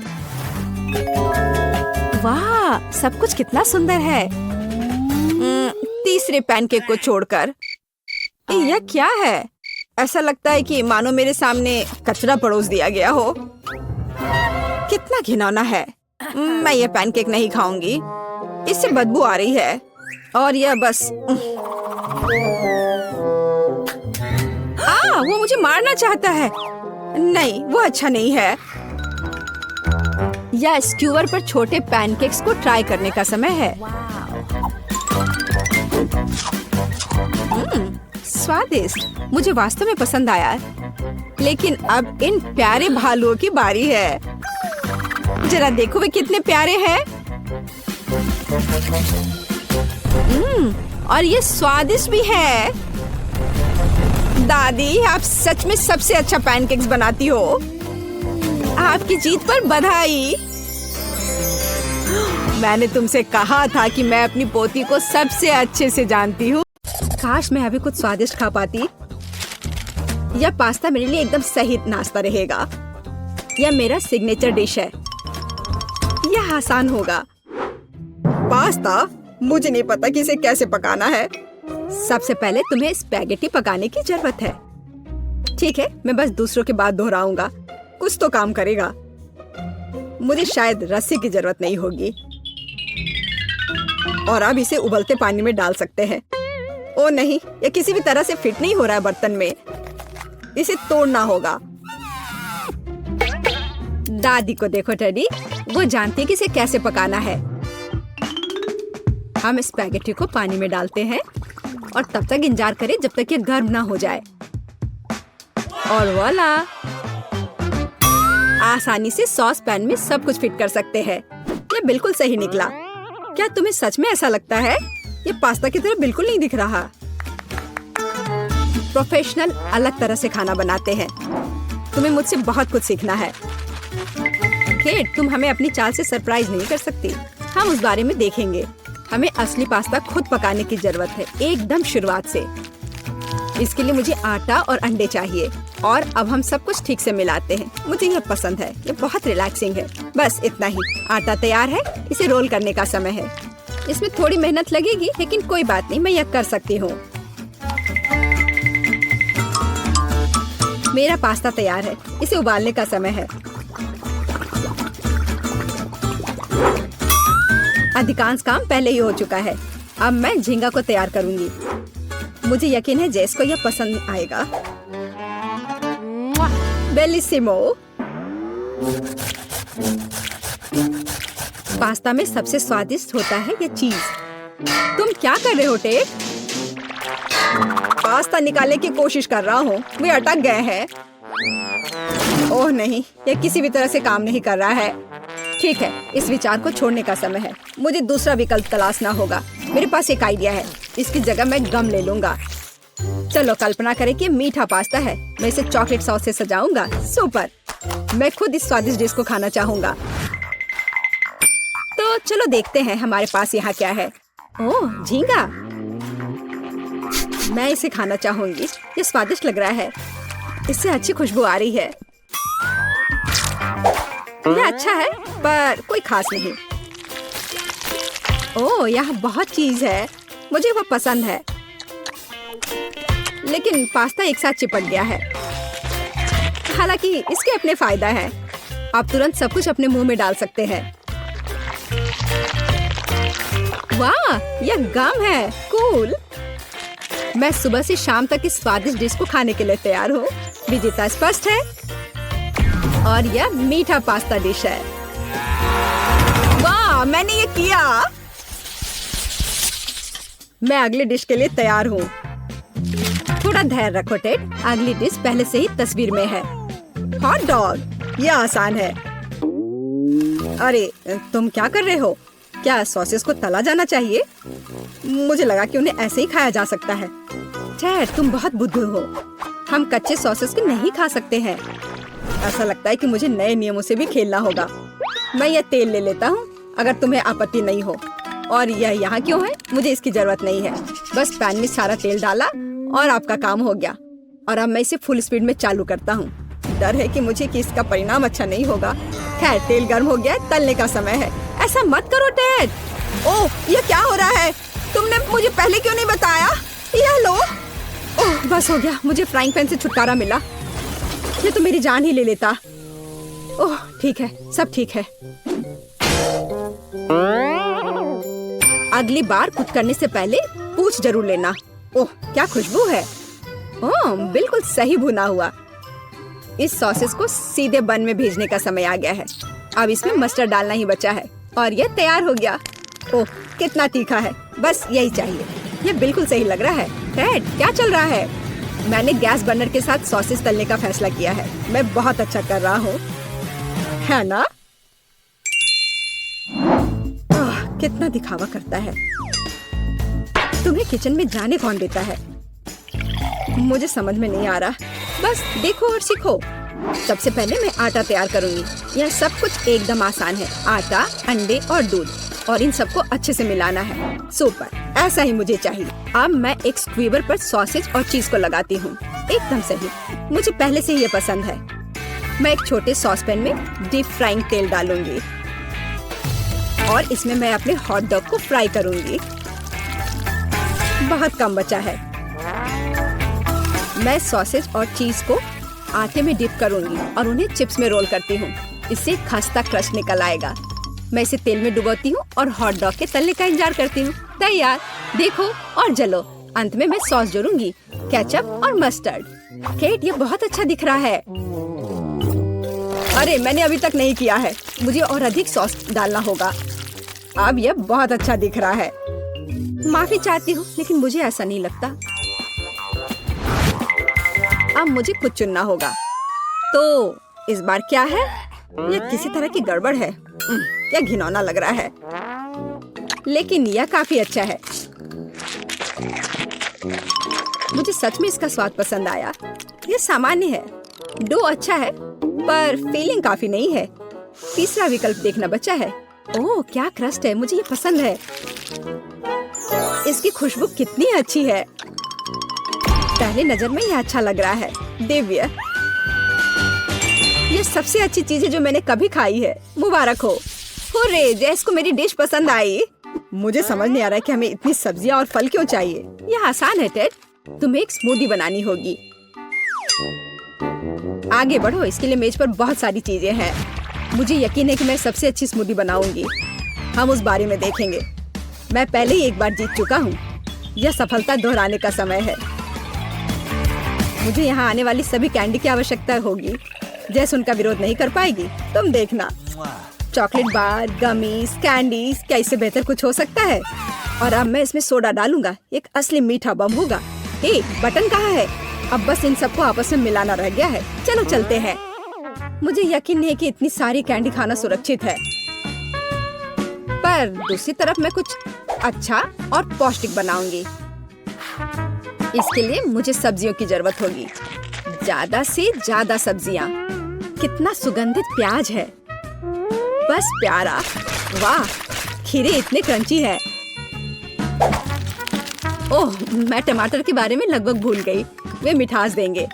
वाह, सब कुछ कितना सुंदर है। तीसरे पैनकेक को छोड़कर। यह क्या है? ऐसा लगता है कि मानो मेरे सामने कचरा परोस दिया गया हो। कितना घिनौना है। मैं यह पैनकेक नहीं खाऊंगी, इससे बदबू आ रही है। और यह बस वो मुझे मारना चाहता है। नहीं, वो अच्छा नहीं है। या स्क्यूअर पर छोटे पैनकेक्स को ट्राई करने का समय है। स्वादिष्ट, मुझे वास्तव में पसंद आया। लेकिन अब इन प्यारे भालुओं की बारी है। जरा देखो वे कितने प्यारे हैं। और ये स्वादिष्ट भी है। दादी, आप सच में सबसे अच्छा पैनकेक्स बनाती हो। आपकी जीत पर बधाई। मैंने तुमसे कहा था कि मैं अपनी पोती को सबसे अच्छे से जानती हूँ। काश मैं अभी कुछ स्वादिष्ट खा पाती। यह पास्ता मेरे लिए एकदम सही नाश्ता रहेगा। यह मेरा सिग्नेचर डिश है। यह आसान होगा। पास्ता? मुझे नहीं पता कि इसे कैसे पकाना है। सबसे पहले तुम्हें स्पैगेटी पकाने की जरूरत है। ठीक है, मैं बस दूसरों के बाद दोहराऊंगा, कुछ तो काम करेगा। मुझे शायद रस्सी की जरूरत नहीं होगी। और अब इसे उबलते पानी में डाल सकते हैं। ओ नहीं, यह किसी भी तरह से फिट नहीं हो रहा है बर्तन में। इसे तोड़ना होगा। दादी को देखो टेडी, वो जानती है कि इसे कैसे पकाना है। हम स्पैगेटी को पानी में डालते हैं और तब तक इंतजार करें जब तक ये गर्म ना हो जाए। और वाला, आसानी से सॉस पैन में सब कुछ फिट कर सकते हैं। ये बिल्कुल सही निकला। क्या तुम्हें सच में ऐसा लगता है? ये पास्ता की तरह बिल्कुल नहीं दिख रहा। प्रोफेशनल अलग तरह से खाना बनाते हैं। तुम्हें मुझसे बहुत कुछ सीखना है। केट, तुम हमें अपनी चाल से सरप्राइज नहीं कर सकती। हम उस बारे में देखेंगे। हमें असली पास्ता खुद पकाने की जरूरत है, एकदम शुरुआत से। इसके लिए मुझे आटा और अंडे चाहिए। और अब हम सब कुछ ठीक से मिलाते हैं। मुझे ये पसंद है, ये बहुत रिलैक्सिंग है। बस इतना ही। आटा तैयार है, इसे रोल करने का समय है। इसमें थोड़ी मेहनत लगेगी, लेकिन कोई बात नहीं, मैं यह कर सकती हूँ। मेरा पास्ता तैयार है, इसे उबालने का समय है। अधिकांश काम पहले ही हो चुका है। अब मैं झींगा को तैयार करूंगी। मुझे यकीन है जेस को यह पसंद आएगा। बेलिसिमो। पास्ता में सबसे स्वादिष्ट होता है यह चीज। तुम क्या कर रहे हो टेक? पास्ता निकालने की कोशिश कर रहा हूँ, वे अटक गए हैं। ओह नहीं, यह किसी भी तरह से काम नहीं कर रहा है। ठीक है, इस विचार को छोड़ने का समय है। मुझे दूसरा विकल्प तलाशना होगा। मेरे पास एक आइडिया है। इसकी जगह मैं गम ले लूंगा। चलो कल्पना करें कि मीठा पास्ता है। मैं इसे चॉकलेट सॉस से सजाऊंगा। सुपर! मैं खुद इस स्वादिष्ट डिश को खाना चाहूंगा। तो चलो देखते हैं हमारे पास यहाँ क्या है। ओह, झींगा। मैं इसे खाना चाहूंगी। ये स्वादिष्ट लग रहा है। इससे अच्छी खुशबू आ रही है। यह अच्छा है, पर कोई खास नहीं। ओह, यहाँ बहुत चीज है, मुझे वो पसंद है। लेकिन पास्ता एक साथ चिपक गया है। हालांकि इसके अपने फायदा है, आप तुरंत सब कुछ अपने मुंह में डाल सकते हैं। वाह, यह गम है, कूल। मैं सुबह से शाम तक इस स्वादिष्ट डिश को खाने के लिए तैयार हूँ। विजेता स्पष्ट है और यह मीठा पास्ता डिश है। वाह, मैंने ये किया। मैं अगली डिश के लिए तैयार हूँ। थोड़ा धैर्य रखो टेड, अगली डिश पहले से ही तस्वीर में है। हॉट डॉग, यह आसान है। अरे तुम क्या कर रहे हो? क्या सॉसेस को तला जाना चाहिए? मुझे लगा कि उन्हें ऐसे ही खाया जा सकता है। टेड, तुम बहुत बुद्धू हो। हम कच्चे सॉसेस को नहीं खा सकते हैं। ऐसा लगता है कि मुझे नए नियमों से भी खेलना होगा। मैं यह तेल ले लेता हूँ, अगर तुम्हें आपत्ति नहीं हो। और यह यहाँ क्यों है? मुझे इसकी जरूरत नहीं है। बस पैन में सारा तेल डाला और आपका काम हो गया। और अब मैं इसे फुल स्पीड में चालू करता हूँ। डर है कि इसका परिणाम अच्छा नहीं होगा। खैर, तेल गर्म हो गया, तलने का समय है। ऐसा मत करो टेड। ओह, यह क्या हो रहा है? तुमने मुझे पहले क्यों नहीं बताया? यह लो। ओह, बस हो गया, मुझे फ्राइंग पैन से छुटकारा मिला। ये तो मेरी जान ही ले लेता। ओह, ठीक है, सब ठीक है। अगली बार कुक करने से पहले पूछ जरूर लेना। ओह, क्या खुशबू है। ओह, बिल्कुल सही भुना हुआ। इस सॉसेस को सीधे बन में भेजने का समय आ गया है। अब इसमें मस्टर्ड डालना ही बचा है और यह तैयार हो गया। ओह, कितना तीखा है, बस यही चाहिए। यह बिल्कुल सही लग रहा है। टेड, क्या चल रहा है? मैंने गैस बर्नर के साथ सॉसेस तलने का फैसला किया है। मैं बहुत अच्छा कर रहा हूँ, है ना? कितना दिखावा करता है। तुम्हें किचन में जाने कौन देता है? मुझे समझ में नहीं आ रहा। बस देखो और सीखो। सबसे पहले मैं आटा तैयार करूंगी। यह सब कुछ एकदम आसान है। आटा, अंडे और दूध, और इन सबको अच्छे से मिलाना है। सुपर, ऐसा ही मुझे चाहिए। अब मैं एक स्क्वीवर पर सॉसेज और चीज को लगाती हूँ। एकदम सही, मुझे पहले से ये पसंद है। मैं एक छोटे सॉसपैन में डीप फ्राइंग तेल डालूंगी और इसमें मैं अपने हॉट डॉग को फ्राई करूंगी। बहुत कम बचा है। मैं सॉसेज और चीज को आटे में डिप करूंगी और उन्हें चिप्स में रोल करती हूँ। इससे खस्ता क्रश निकल आएगा। मैं इसे तेल में डुबोती हूँ और हॉट डॉग के तलने का इंतजार करती हूँ। तैयार, देखो और जलो। अंत में मैं सॉस जोड़ूंगी, केचप और मस्टर्ड। केट, ये बहुत अच्छा दिख रहा है। अरे, मैंने अभी तक नहीं किया है। मुझे और अधिक सॉस डालना होगा। अब यह बहुत अच्छा दिख रहा है। माफी चाहती हूँ, लेकिन मुझे ऐसा नहीं लगता। अब मुझे खुद चुनना होगा। तो इस बार क्या है? यह किसी तरह की गड़बड़ है। यह घिनौना लग रहा है, लेकिन यह काफी अच्छा है। मुझे सच में इसका स्वाद पसंद आया। यह सामान्य है। डो अच्छा है, पर फीलिंग काफी नहीं है। तीसरा विकल्प देखना बचा है। ओह, क्या क्रस्ट है, मुझे ये पसंद है। इसकी खुशबू कितनी अच्छी है। पहली नजर में यह अच्छा लग रहा है। दिव्य, ये सबसे अच्छी चीज है जो मैंने कभी खाई है। मुबारक हो। हुर्रे, जैस को मेरी डिश पसंद आई। मुझे समझ नहीं आ रहा है कि हमें इतनी सब्जियां और फल क्यों चाहिए। यह आसान है टेड, तुम्हें एक स्मूदी बनानी होगी। आगे बढ़ो, इसके लिए मेज पर बहुत सारी चीजें हैं। मुझे यकीन है कि मैं सबसे अच्छी स्मूदी बनाऊंगी। हम उस बारे में देखेंगे। मैं पहले ही एक बार जीत चुका हूँ। यह सफलता दोहराने का समय है। मुझे यहाँ आने वाली सभी कैंडी की आवश्यकता होगी। जैसे उनका विरोध नहीं कर पाएगी, तुम देखना। चॉकलेट बार, गमीज, कैंडीज, क्या इससे बेहतर कुछ हो सकता है? और अब मैं इसमें सोडा डालूंगा। एक असली मीठा बम होगा। हे, बटन कहाँ है? अब बस इन सबको आपस में मिलाना रह गया है। चलो चलते हैं। मुझे यकीन नहीं है कि इतनी सारी कैंडी खाना सुरक्षित है, पर दूसरी तरफ मैं कुछ अच्छा और पौष्टिक बनाऊंगी। इसके लिए मुझे सब्जियों की जरूरत होगी। ज्यादा से ज्यादा सब्जियाँ। कितना सुगंधित प्याज है, बस प्यारा। वाह, खीरे इतने क्रंची है। ओह, मैं टमाटर के बारे में लगभग भूल गई। वे मिठास देंगे।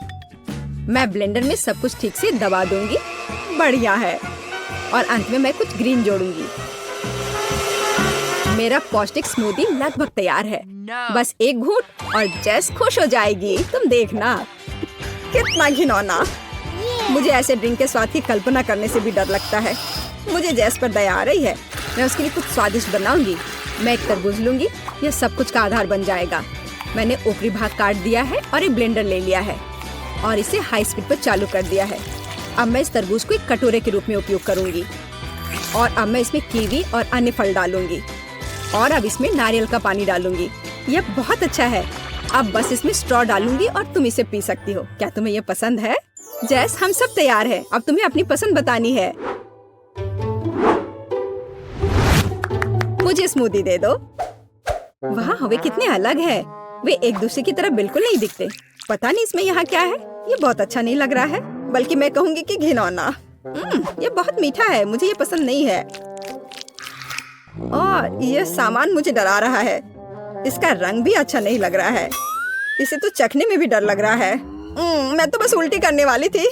मैं ब्लेंडर में सब कुछ ठीक से दबा दूंगी। बढ़िया है। और अंत में मैं कुछ ग्रीन जोड़ूंगी। मेरा पौष्टिक स्मूदी लगभग तैयार है। बस एक घूंट और जेस खुश हो जाएगी। तुम देखना। कितना घिनौना। मुझे ऐसे ड्रिंक के स्वाद की कल्पना करने से भी डर लगता है। मुझे जेस पर दया आ रही है। मैं उसके लिए कुछ स्वादिष्ट बनाऊंगी। मैं एक तरबूज लूंगी। यह सब कुछ का आधार बन जाएगा। मैंने ऊपरी भाग काट दिया है और एक ब्लेंडर ले लिया है और इसे हाई स्पीड पर चालू कर दिया है। अब मैं इस तरबूज को एक कटोरे के रूप में उपयोग करूंगी और अब मैं इसमें कीवी और अन्य फल डालूंगी और अब इसमें नारियल का पानी डालूंगी। यह बहुत अच्छा है। अब बस इसमें स्ट्रॉ डालूंगी और तुम इसे पी सकती हो। क्या तुम्हें यह पसंद है? जेस, हम सब तैयार हैं। अब तुम्हें अपनी पसंद बतानी है। मुझे स्मूदी दे दो। वाह, वे कितने अलग है। वे एक दूसरे की तरह बिल्कुल नहीं दिखते। पता नहीं इसमें यहाँ क्या है। ये बहुत अच्छा नहीं लग रहा है, बल्कि मैं कहूँगी कि घिनौना। ये बहुत मीठा है। मुझे ये पसंद नहीं है और यह सामान मुझे डरा रहा है। इसका रंग भी अच्छा नहीं लग रहा है। इसे तो चखने में भी डर लग रहा है। मैं तो बस उल्टी करने वाली थी,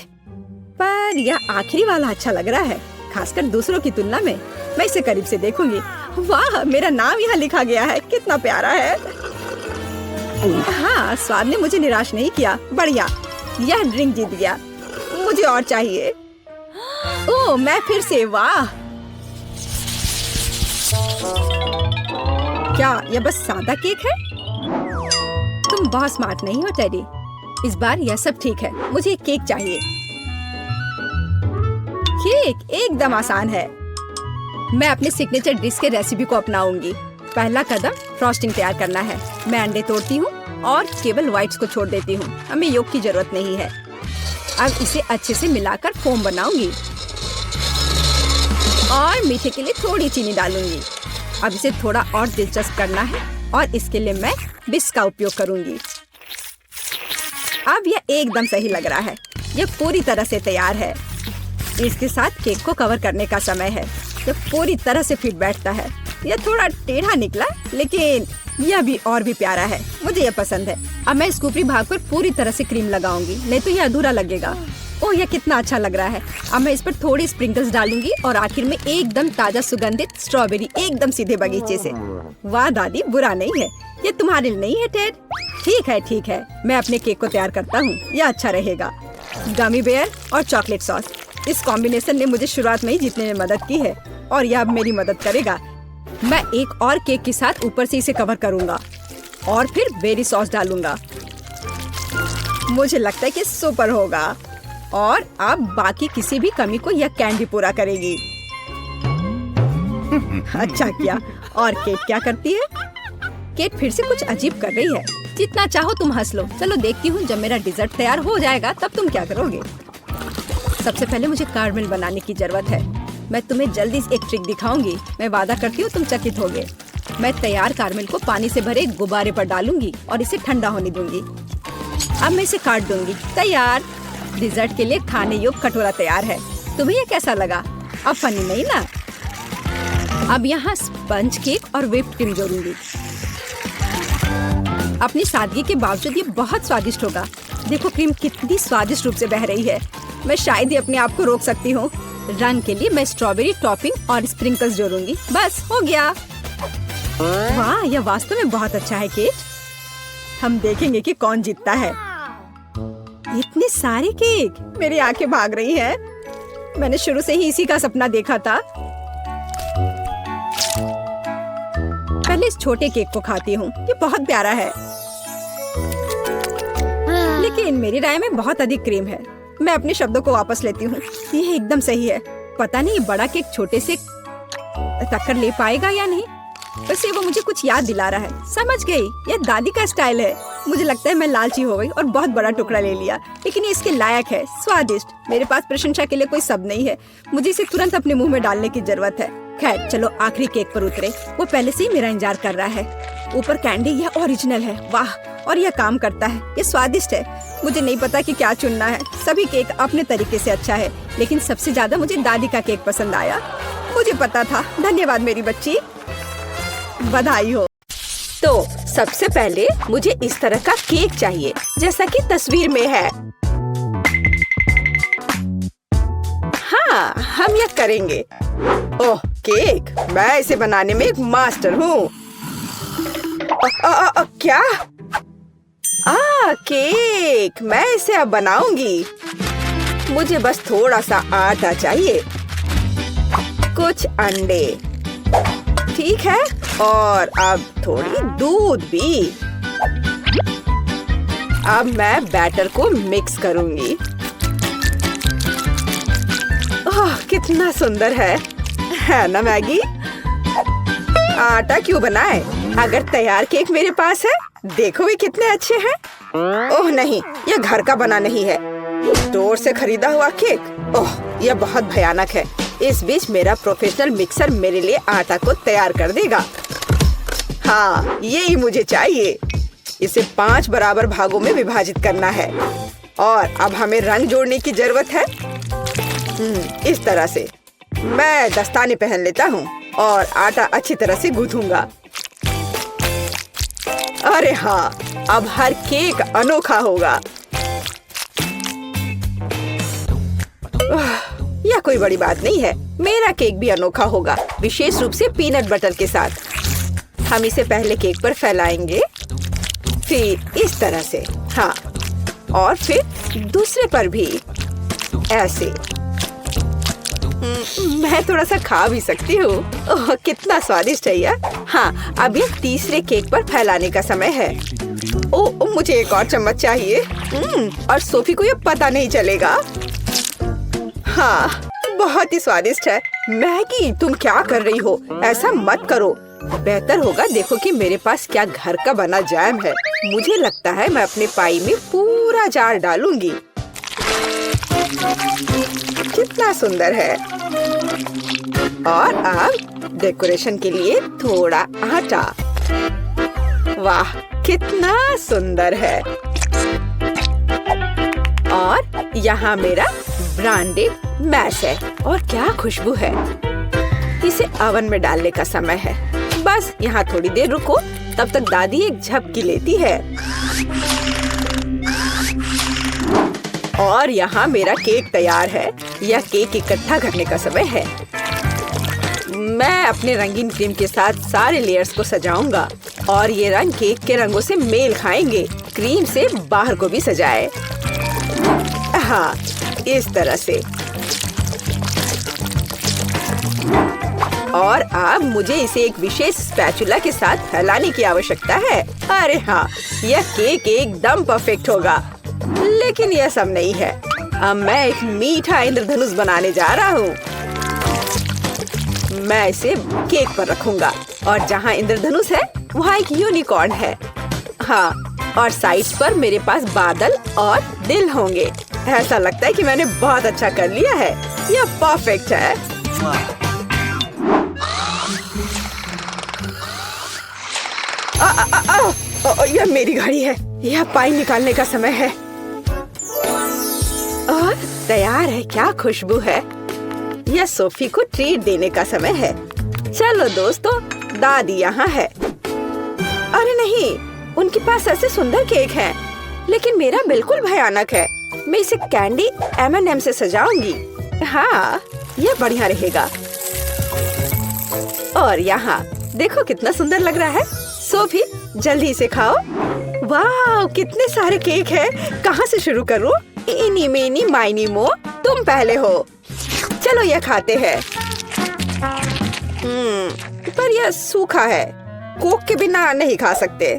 पर यह आखिरी वाला अच्छा लग रहा है, खासकर दूसरों की तुलना में। मैं इसे करीब से देखूंगी। वाह, मेरा नाम यहाँ लिखा गया है। कितना प्यारा है। हाँ, स्वाद ने मुझे निराश नहीं किया। बढ़िया, यह ड्रिंक जीत गया। मुझे और चाहिए। ओह, मैं फिर से। वाह, क्या यह बस सादा केक है? तुम बहुत स्मार्ट नहीं हो टेडी। इस बार यह सब ठीक है। मुझे केक चाहिए। केक एकदम आसान है। मैं अपने सिग्नेचर डिश के रेसिपी को अपनाऊंगी। पहला कदम फ्रॉस्टिंग तैयार करना है। मैं अंडे तोड़ती हूँ और केवल व्हाइट्स को छोड़ देती हूँ। हमें योग की जरूरत नहीं है। अब इसे अच्छे से मिलाकर फोम बनाऊंगी और मीठे के लिए थोड़ी चीनी डालूंगी। अब इसे थोड़ा और दिलचस्प करना है और इसके लिए मैं विस्क का उपयोग करूंगी। अब यह एकदम सही लग रहा है। यह पूरी तरह से तैयार है। इसके साथ केक को कवर करने का समय है। यह पूरी तरह से फिट बैठता है। यह थोड़ा टेढ़ा निकला, लेकिन यह भी और भी प्यारा है। मुझे यह पसंद है। अब मैं इस ऊपरी भाग पर पूरी तरह से क्रीम लगाऊंगी, नहीं तो यह अधूरा लगेगा। ओह, यह कितना अच्छा लग रहा है। अब मैं इस पर थोड़ी स्प्रिंकल्स डालूंगी और आखिर में एकदम ताजा सुगंधित स्ट्रॉबेरी, एकदम सीधे बगीचे से। वाह दादी, बुरा नहीं है। ये तुम्हारे लिए नहीं है टेड। ठीक है। मैं अपने केक को तैयार करता हूँ। यह अच्छा रहेगा। गमी बेयर और चॉकलेट सॉस, इस कॉम्बिनेशन ने मुझे शुरुआत में ही जीतने में मदद की है और यह अब मेरी मदद करेगा। मैं एक और केक के साथ ऊपर से इसे कवर करूंगा और फिर बेरी सॉस डालूंगा। मुझे लगता है कि सुपर होगा और अब बाकी किसी भी कमी को यह कैंडी पूरा करेगी। अच्छा किया। और केट क्या करती है? केट फिर से कुछ अजीब कर रही है। जितना चाहो तुम हंस लो। चलो देखती हूँ, जब मेरा डिजर्ट तैयार हो जाएगा तब तुम क्या करोगे। सबसे पहले मुझे कारमेल बनाने की जरूरत है। मैं तुम्हें जल्दी एक ट्रिक दिखाऊंगी। मैं वादा करती हूँ तुम चकित होगे। मैं तैयार कारमेल को पानी से भरे गुब्बारे पर डालूंगी और इसे ठंडा होने दूंगी। अब मैं इसे काट दूंगी। तैयार। डिजर्ट के लिए खाने योग्य कटोरा तैयार है। तुम्हें ये कैसा लगा? अब फनी नहीं ना? अब यहाँ स्पंज केक और व्हिप्ड क्रीम जोड़ूंगी। अपनी सादगी के बावजूद ये बहुत स्वादिष्ट होगा। देखो क्रीम कितनी स्वादिष्ट रूप से बह रही है। मैं शायद ही अपने आप को रोक सकती हूँ। रंग के लिए मैं स्ट्रॉबेरी टॉपिंग और स्प्रिंकल्स जोड़ूंगी। बस हो गया। वाह, यह वास्तव में बहुत अच्छा है केट। हम देखेंगे कि कौन जीतता है। इतने सारे केक, मेरी आंखें भाग रही हैं। मैंने शुरू से ही इसी का सपना देखा था। पहले इस छोटे केक को खाती हूँ। ये बहुत प्यारा है, लेकिन मेरी राय में बहुत अधिक क्रीम है। मैं अपने शब्दों को वापस लेती हूँ। ये एकदम सही है। पता नहीं बड़ा केक छोटे से टक्कर ले पाएगा या नहीं। वैसे वो मुझे कुछ याद दिला रहा है। समझ गई, यह दादी का स्टाइल है। मुझे लगता है मैं लालची हो गई और बहुत बड़ा टुकड़ा ले लिया, लेकिन ये इसके लायक है। स्वादिष्ट। मेरे पास प्रशंसा के लिए कोई शब्द नहीं है। मुझे इसे तुरंत अपने मुंह में डालने की जरूरत है। खैर चलो आखिरी केक पर उतरे। वो पहले से ही मेरा इंतजार कर रहा है। ऊपर कैंडी, यह ओरिजिनल है। वाह, और यह काम करता है। ये स्वादिष्ट है। मुझे नहीं पता कि क्या चुनना है। सभी केक अपने तरीके से अच्छा है, लेकिन सबसे ज्यादा मुझे दादी का केक पसंद आया। मुझे पता था। धन्यवाद मेरी बच्ची, बधाई हो। तो सबसे पहले मुझे इस तरह का केक चाहिए जैसा कि तस्वीर में है। हाँ, हम यह करेंगे। ओह केक, मैं इसे बनाने में एक मास्टर हूँ। क्या? केक, मैं इसे अब बनाऊंगी। मुझे बस थोड़ा सा आटा चाहिए, कुछ अंडे, ठीक है, और अब थोड़ी दूध भी। अब मैं बैटर को मिक्स करूंगी। ओह, कितना सुंदर है ना मैगी? आटा क्यों बनाए अगर तैयार केक मेरे पास है? देखो ये कितने अच्छे हैं। ओह नहीं, ये घर का बना नहीं है, स्टोर से खरीदा हुआ केक। ओह, यह बहुत भयानक है। इस बीच मेरा प्रोफेशनल मिक्सर मेरे लिए आटा को तैयार कर देगा। हाँ, यही मुझे चाहिए। इसे 5 बराबर भागों में विभाजित करना है और अब हमें रंग जोड़ने की जरूरत है। इस तरह से मैं दस्ताने पहन लेता हूँ और आटा अच्छी तरह से गूंथूंगा। अरे हाँ, अब हर केक अनोखा होगा। यह कोई बड़ी बात नहीं है, मेरा केक भी अनोखा होगा, विशेष रूप से पीनट बटर के साथ। हम इसे पहले केक पर फैलाएंगे, फिर इस तरह से, हाँ, और फिर दूसरे पर भी ऐसे। मैं थोड़ा सा खा भी सकती हूँ। ओह, कितना स्वादिष्ट है यह। हाँ, अब ये तीसरे केक पर फैलाने का समय है। ओह, मुझे एक और चम्मच चाहिए। और सोफी को ये पता नहीं चलेगा। हाँ, बहुत ही स्वादिष्ट है। मैगी, तुम क्या कर रही हो? ऐसा मत करो। बेहतर होगा देखो कि मेरे पास क्या घर का बना जैम है। मुझे लगता है मैं अपने पाई में पूरा जार डालूंगी। कितना सुंदर है। और अब डेकोरेशन के लिए थोड़ा आटा। वाह, कितना सुंदर है। और यहाँ मेरा ब्रांडेड मैश है और क्या खुशबू है। इसे ओवन में डालने का समय है। बस यहाँ थोड़ी देर रुको, तब तक दादी एक झपकी लेती है। और यहाँ मेरा केक तैयार है। यह केक इकट्ठा करने का समय है। मैं अपने रंगीन क्रीम के साथ सारे लेयर्स को सजाऊंगा और ये रंग केक के रंगों से मेल खाएंगे। क्रीम से बाहर को भी सजाए। हाँ, इस तरह से। और अब मुझे इसे एक विशेष स्पैचुला के साथ फैलाने की आवश्यकता है। अरे हाँ, यह केक एकदम परफेक्ट होगा। लेकिन यह सब नहीं है। अब मैं एक मीठा इंद्रधनुष बनाने जा रहा हूँ। मैं इसे केक पर रखूंगा और जहाँ इंद्रधनुष है वहाँ एक यूनिकॉर्न है। हाँ, और साइड्स पर मेरे पास बादल और दिल होंगे। ऐसा लगता है कि मैंने बहुत अच्छा कर लिया है। यह परफेक्ट है। यह मेरी घड़ी है। यह पाई निकालने का समय है। और तैयार है। क्या खुशबू है। यह सोफी को ट्रीट देने का समय है। चलो दोस्तों, दादी यहाँ है। अरे नहीं, उनके पास ऐसे सुंदर केक हैं, लेकिन मेरा बिल्कुल भयानक है। मैं इसे कैंडी M&M से सजाऊंगी। हाँ, यह बढ़िया रहेगा। और यहाँ देखो कितना सुंदर लग रहा है। सोफी, जल्दी से खाओ। वाह, कितने सारे केक हैं। कहाँ से शुरू करूँ? इनी मेनी माइनी मो, तुम पहले हो। चलो यह खाते हैं। पर यह सूखा है। कोक के बिना नहीं खा सकते।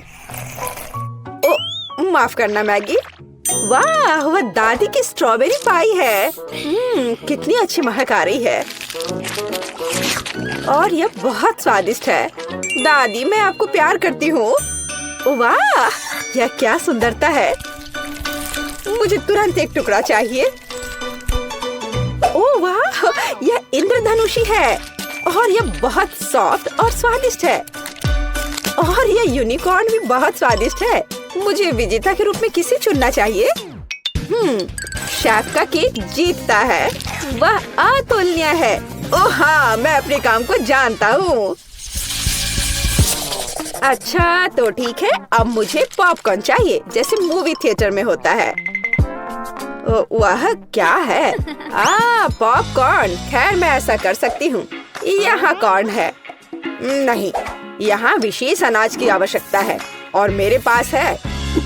ओ, माफ करना मैगी। वाह, वह दादी की स्ट्रॉबेरी पाई है। कितनी अच्छी महक आ रही है। और यह बहुत स्वादिष्ट है। दादी, मैं आपको प्यार करती हूँ। वाह, यह क्या सुंदरता है। मुझे तुरंत एक टुकड़ा चाहिए। ओह वाह, यह इंद्रधनुषी है और यह बहुत सॉफ्ट और स्वादिष्ट है। और यह यूनिकॉर्न भी बहुत स्वादिष्ट है। मुझे विजेता के रूप में किसे चुनना चाहिए? शेफ का केक जीतता है। वह अतुलनीय है। ओह हाँ, मैं अपने काम को जानता हूँ। अच्छा तो ठीक है, अब मुझे पॉपकॉर्न चाहिए, जैसे मूवी थिएटर में होता है। वह क्या है? पॉपकॉर्न। खैर मैं ऐसा कर सकती हूँ। यहाँ कॉर्न है। नहीं, यहाँ विशेष अनाज की आवश्यकता है और मेरे पास है।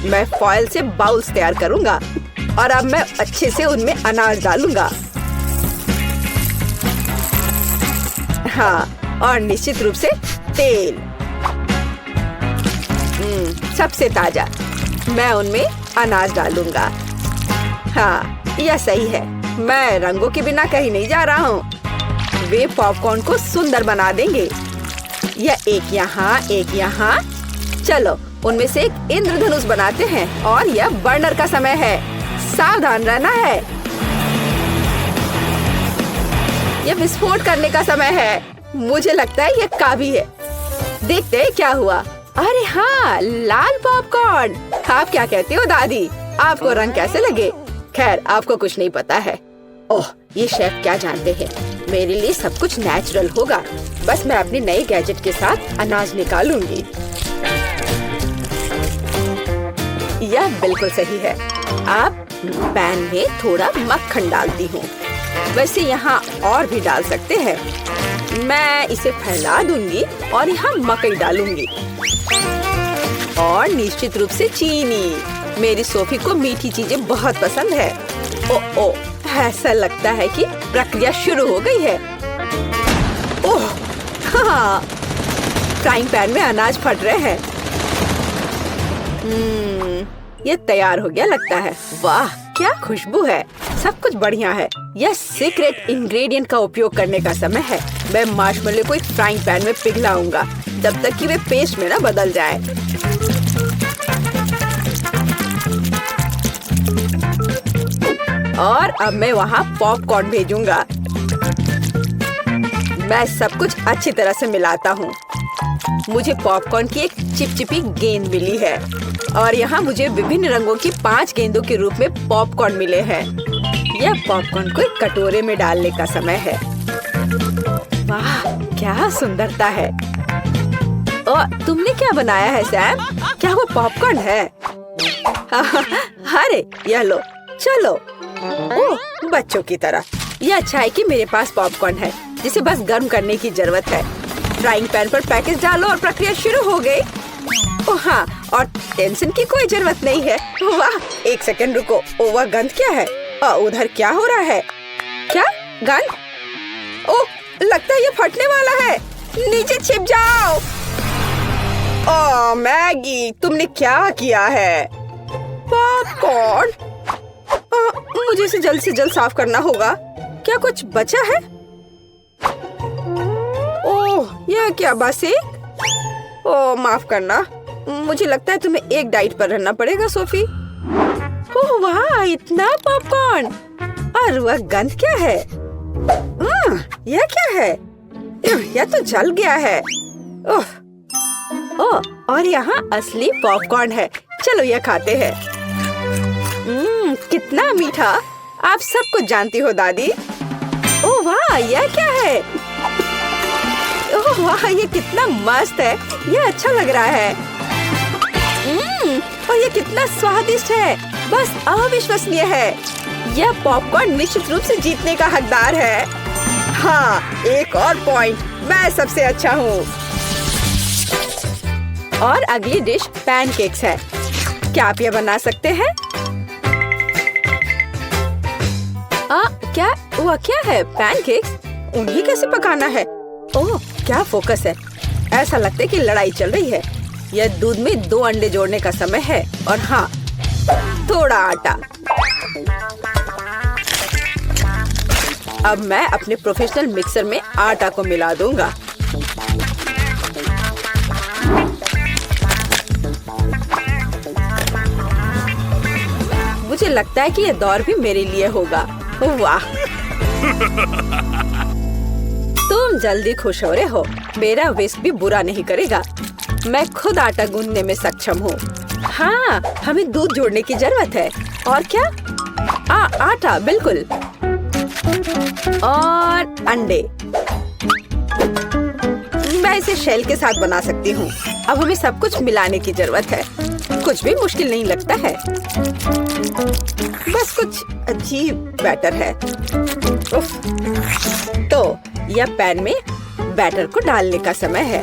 मैं फॉइल से बाउल्स तैयार करूँगा और अब मैं अच्छे से उनमें अनाज डालूंगा। हाँ, और निश्चित रूप से तेल। सबसे ताजा। मैं उनमें अनाज डालूंगा। हाँ, यह सही है। मैं रंगों के बिना कहीं नहीं जा रहा हूँ। वे पॉपकॉर्न को सुंदर बना देंगे। यह एक यहाँ, एक यहाँ। चलो उनमें से एक इंद्रधनुष बनाते हैं और यह बर्नर का समय है। सावधान रहना है। यह विस्फोट करने का समय है। मुझे लगता है यह काफी है। देखते हैं क्या हुआ। अरे हाँ, लाल पॉपकॉर्न। आप क्या कहते हो दादी? आपको रंग कैसे लगे? खैर आपको कुछ नहीं पता है। ओह, ये शेफ क्या जानते हैं। मेरे लिए सब कुछ नेचुरल होगा। बस मैं अपने नए गैजेट के साथ अनाज निकालूंगी। यह बिल्कुल सही है। अब पैन में थोड़ा मक्खन डालती हूँ। वैसे यहाँ और भी डाल सकते हैं। मैं इसे फैला दूंगी और यहाँ मकई डालूंगी और निश्चित रूप से चीनी। मेरी सोफी को मीठी चीजें बहुत पसंद है। ओ, ऐसा लगता है कि प्रक्रिया शुरू हो गई है। ओह, हाँ, फ्राइंग पैन में अनाज फट रहे हैं। ये तैयार हो गया लगता है। वाह, क्या खुशबू है। सब कुछ बढ़िया है। यह सीक्रेट इंग्रेडिएंट का उपयोग करने का समय है। मैं मार्शमेलो को एक फ्राइंग पैन में पिघलाऊंगा जब तक कि वे पेस्ट में न बदल जाए। और अब मैं वहाँ पॉपकॉर्न भेजूंगा। मैं सब कुछ अच्छी तरह से मिलाता हूँ। मुझे पॉपकॉर्न की एक चिपचिपी गेंद मिली है और यहाँ मुझे विभिन्न रंगों की 5 गेंदों के रूप में पॉपकॉर्न मिले हैं। यह पॉपकॉर्न को एक कटोरे में डालने का समय है। वाह, क्या सुंदरता है। और तुमने क्या बनाया है सैम? क्या वो पॉपकॉर्न है? अरे यह लो, चलो। ओह, बच्चों की तरह। यह अच्छा है कि मेरे पास पॉपकॉर्न है जिसे बस गर्म करने की जरूरत है। फ्राइंग पैन पर पैकेज डालो और प्रक्रिया शुरू हो गई। ओह हाँ, और टेंशन की कोई जरूरत नहीं है। वाह, एक सेकंड रुको। ओह, वह गंध क्या है? उधर क्या हो रहा है? क्या गंध? ओह, लगता है ये फटने वाला है। नीचे छिप जाओ। ओह मैगी, तुमने क्या किया है? पॉपकॉर्न। मुझे इसे जल्द से जल्द साफ करना होगा। क्या कुछ बचा है? ओह, यह क्या बस एक? ओह माफ करना। मुझे लगता है तुम्हें एक डाइट पर रहना पड़ेगा सोफी। ओह वाह, इतना पॉपकॉर्न। और वह गंध क्या है? यह क्या है? यह तो जल गया है। ओह, और यहाँ असली पॉपकॉर्न है। चलो यह खाते हैं। कितना मीठा। आप सब कुछ जानती हो दादी। ओह वाह, यह क्या है? ओह वाह, ये कितना मस्त है। यह अच्छा लग रहा है। और ये कितना स्वादिष्ट है। बस अविश्वसनीय है। यह पॉपकॉर्न निश्चित रूप से जीतने का हकदार है। हाँ, एक और पॉइंट। मैं सबसे अच्छा हूँ। और अगली डिश पैनकेक्स है। क्या आप यह बना सकते हैं? क्या है? पैनकेक्स? उन्हें कैसे पकाना है? ओह, क्या फोकस है। ऐसा लगता है कि लड़ाई चल रही है। यह दूध में 2 अंडे जोड़ने का समय है और हाँ, थोड़ा आटा। अब मैं अपने प्रोफेशनल मिक्सर में आटा को मिला दूंगा। मुझे लगता है कि यह दौर भी मेरे लिए होगा। वाह, तुम जल्दी खुश हो रहे हो। मेरा विस्क भी बुरा नहीं करेगा। मैं खुद आटा गूंदने में सक्षम हूँ। हाँ, हमें दूध जोड़ने की जरूरत है। और क्या? आटा, बिल्कुल। और अंडे। मैं इसे शेल के साथ बना सकती हूँ। अब हमें सब कुछ मिलाने की जरूरत है। कुछ भी मुश्किल नहीं लगता है, बस कुछ अजीब बैटर है। उफ। तो यह पैन में बैटर को डालने का समय है।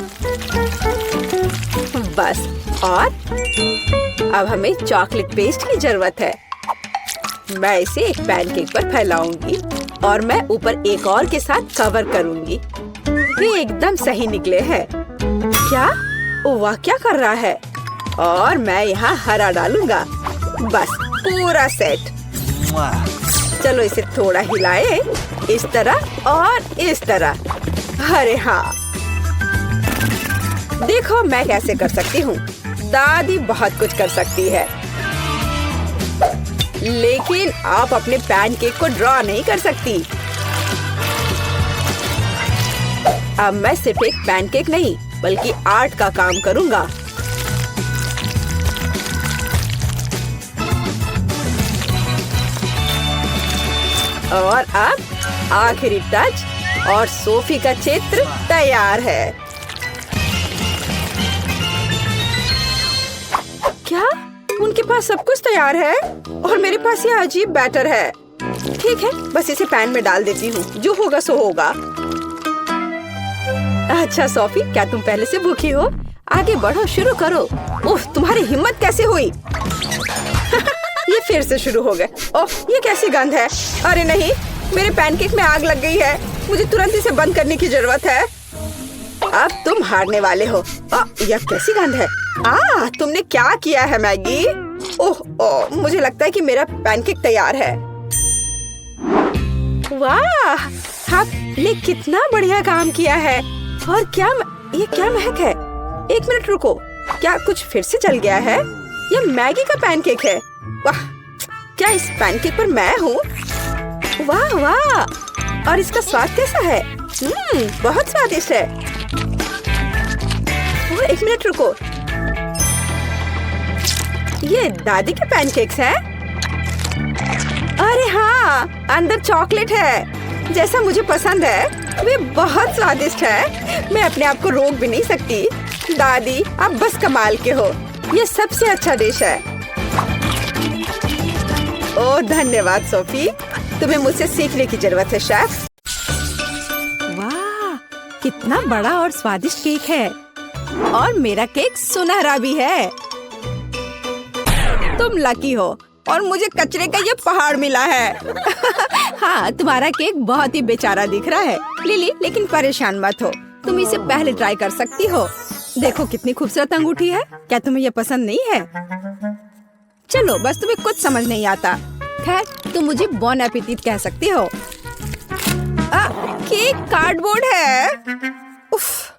बस, और अब हमें चॉकलेट पेस्ट की जरूरत है। मैं इसे एक पैनकेक पर फैलाऊंगी और मैं ऊपर एक और के साथ कवर करूंगी। ये एकदम सही निकले हैं। क्या? ओ वाह, क्या कर रहा है? और मैं यहाँ हरा डालूंगा। बस पूरा सेट। चलो इसे थोड़ा हिलाए, इस तरह और इस तरह। अरे हाँ, देखो मैं कैसे कर सकती हूँ। दादी बहुत कुछ कर सकती है, लेकिन आप अपने पैनकेक को ड्रॉ नहीं कर सकती। अब मैं सिर्फ एक पैनकेक नहीं बल्कि आर्ट का काम करूँगा। और अब आखिरी टच और सोफी का चित्र तैयार है। क्या? उनके पास सब कुछ तैयार है और मेरे पास ये अजीब बैटर है। ठीक है, बस इसे पैन में डाल देती हूँ, जो होगा सो होगा। अच्छा सोफी, क्या तुम पहले से भूखी हो? आगे बढ़ो, शुरू करो। उफ, तुम्हारी हिम्मत कैसे हुई? ये फिर से शुरू हो गए। ओह, ये कैसी गंध है? अरे नहीं, मेरे पैनकेक में आग लग गई है। मुझे तुरंत इसे बंद करने की जरूरत है। अब तुम हारने वाले हो। यह कैसी गंध है? तुमने क्या किया है मैगी? ओह, मुझे लगता है कि मेरा पैनकेक तैयार है। वाह, आपने कितना बढ़िया काम किया है। और ये क्या महक है? एक मिनट रुको, क्या कुछ फिर से जल गया है? यह मैगी का पैनकेक है। वाह, क्या इस पैनकेक पर मैं हूँ? वाह वाह, और इसका स्वाद कैसा है? बहुत स्वादिष्ट है। एक मिनट रुको, ये दादी के पैनकेक्स हैं? अरे हाँ, अंदर चॉकलेट है, जैसा मुझे पसंद है। वे बहुत स्वादिष्ट है, मैं अपने आप को रोक भी नहीं सकती। दादी, आप बस कमाल के हो। ये सबसे अच्छा डिश है। ओह धन्यवाद सोफी, तुम्हें मुझसे सीखने की जरूरत है शेफ। वाह, कितना बड़ा और स्वादिष्ट केक है। और मेरा केक सुनहरा भी है। तुम लकी हो और मुझे कचरे का ये पहाड़ मिला है। हाँ, तुम्हारा केक बहुत ही बेचारा दिख रहा है लिली, लेकिन परेशान मत हो, तुम इसे पहले ट्राई कर सकती हो। देखो कितनी खूबसूरत अंगूठी है। क्या तुम्हें ये पसंद नहीं है? चलो, बस तुम्हें कुछ समझ नहीं आता। खैर, तुम मुझे बॉन एपेटिट कह सकती हो। केक कार्डबोर्ड है। उफ।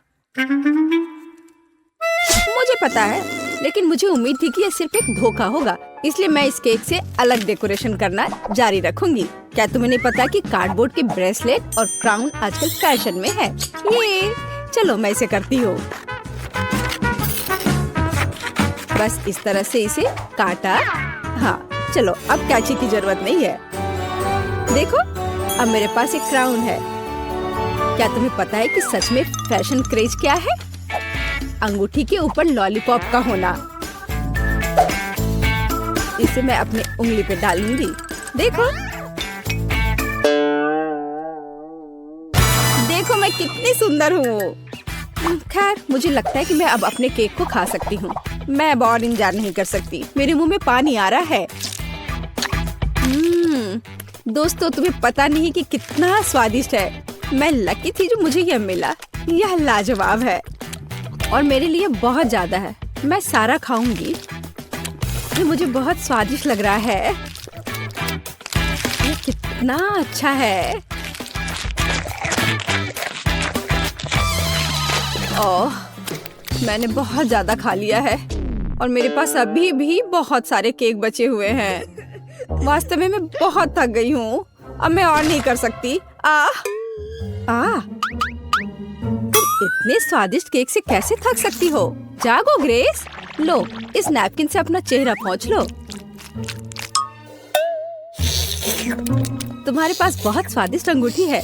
मुझे पता है, लेकिन मुझे उम्मीद थी कि यह सिर्फ एक धोखा होगा, इसलिए मैं इस केक से अलग डेकोरेशन करना जारी रखूंगी। क्या तुम्हें नहीं पता कि कार्डबोर्ड के ब्रेसलेट और क्राउन आजकल फैशन में है? ये चलो मैं इसे करती हूँ। बस इस तरह से इसे काटा। हाँ, चलो अब कैची की जरूरत नहीं है। देखो, अब मेरे पास एक क्राउन है। क्या तुम्हें पता है कि सच में फैशन क्रेज क्या है? अंगूठी के ऊपर लॉलीपॉप का होना। इसे मैं अपनी उंगली पे डालूंगी। देखो देखो मैं कितनी सुंदर हूँ। खैर, मुझे लगता है कि मैं अब अपने केक को खा सकती हूँ। मैं अब और इंतजार नहीं कर सकती, मेरे मुंह में पानी आ रहा है। दोस्तों, तुम्हें पता नहीं कि कितना स्वादिष्ट है। मैं लकी थी जो मुझे यह मिला। यह लाजवाब है और मेरे लिए बहुत ज्यादा है। मैं सारा खाऊंगी। ये मुझे बहुत स्वादिष्ट लग रहा है। ये कितना अच्छा है। ओह, मैंने बहुत ज्यादा खा लिया है और मेरे पास अभी भी बहुत सारे केक बचे हुए हैं। वास्तव में मैं बहुत थक गई हूँ। अब मैं और नहीं कर सकती। इतने स्वादिष्ट केक से कैसे थक सकती हो? जागो ग्रेस, लो इस नैपकिन से अपना चेहरा पोंछ लो। तुम्हारे पास बहुत स्वादिष्ट अंगूठी है।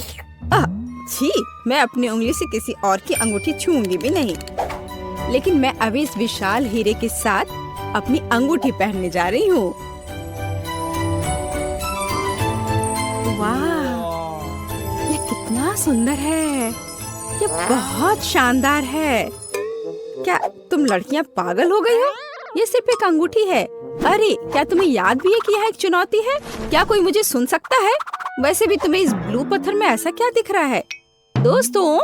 छी, मैं अपनी उंगली से किसी और की अंगूठी छूंगी भी नहीं। लेकिन मैं अभी इस विशाल हीरे के साथ अपनी अंगूठी पहनने जा रही हूँ। वाह, ये कितना सुंदर है। ये बहुत शानदार है। क्या तुम लड़कियां पागल हो गई हो? ये सिर्फ एक अंगूठी है। अरे क्या तुम्हें याद भी है कि यह एक चुनौती है? क्या कोई मुझे सुन सकता है? वैसे भी तुम्हें इस ब्लू पत्थर में ऐसा क्या दिख रहा है? दोस्तों,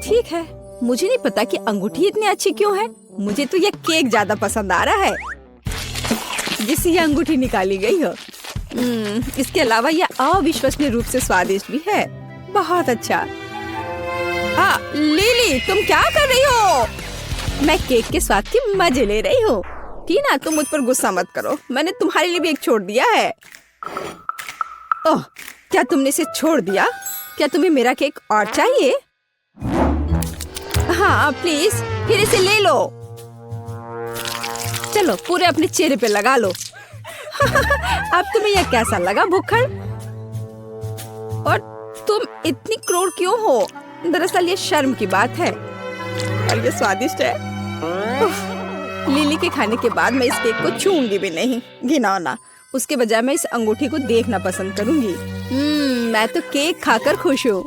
ठीक है, मुझे नहीं पता कि अंगूठी इतनी अच्छी क्यों है। मुझे तो ये केक ज्यादा पसंद आ रहा है जिससे ये अंगूठी निकाली गई हो। इसके अलावा यह अविश्वसनीय रूप से स्वादिष्ट भी है। बहुत अच्छा। हाँ लिली, तुम क्या कर रही हो? मैं केक के स्वाद की मजे ले रही हूँ। टीना, तुम मुझ पर गुस्सा मत करो, मैंने तुम्हारे लिए भी एक छोड़ दिया है। ओह, क्या तुमने इसे छोड़ दिया? क्या तुम्हें मेरा केक और चाहिए? हाँ प्लीज, फिर इसे ले लो। चलो पूरे अपने चेहरे पे लगा लो। अब तुम्हें यह कैसा लगा भुक्खड़? और तुम इतनी क्रूर क्यों हो? दरअसल ये शर्म की बात है और ये स्वादिष्ट है। लिली के खाने के बाद मैं इस केक को छूंगी भी नहीं, घिनौना। उसके बजाय मैं इस अंगूठी को देखना पसंद करूंगी। मैं तो केक खाकर खुश हूँ।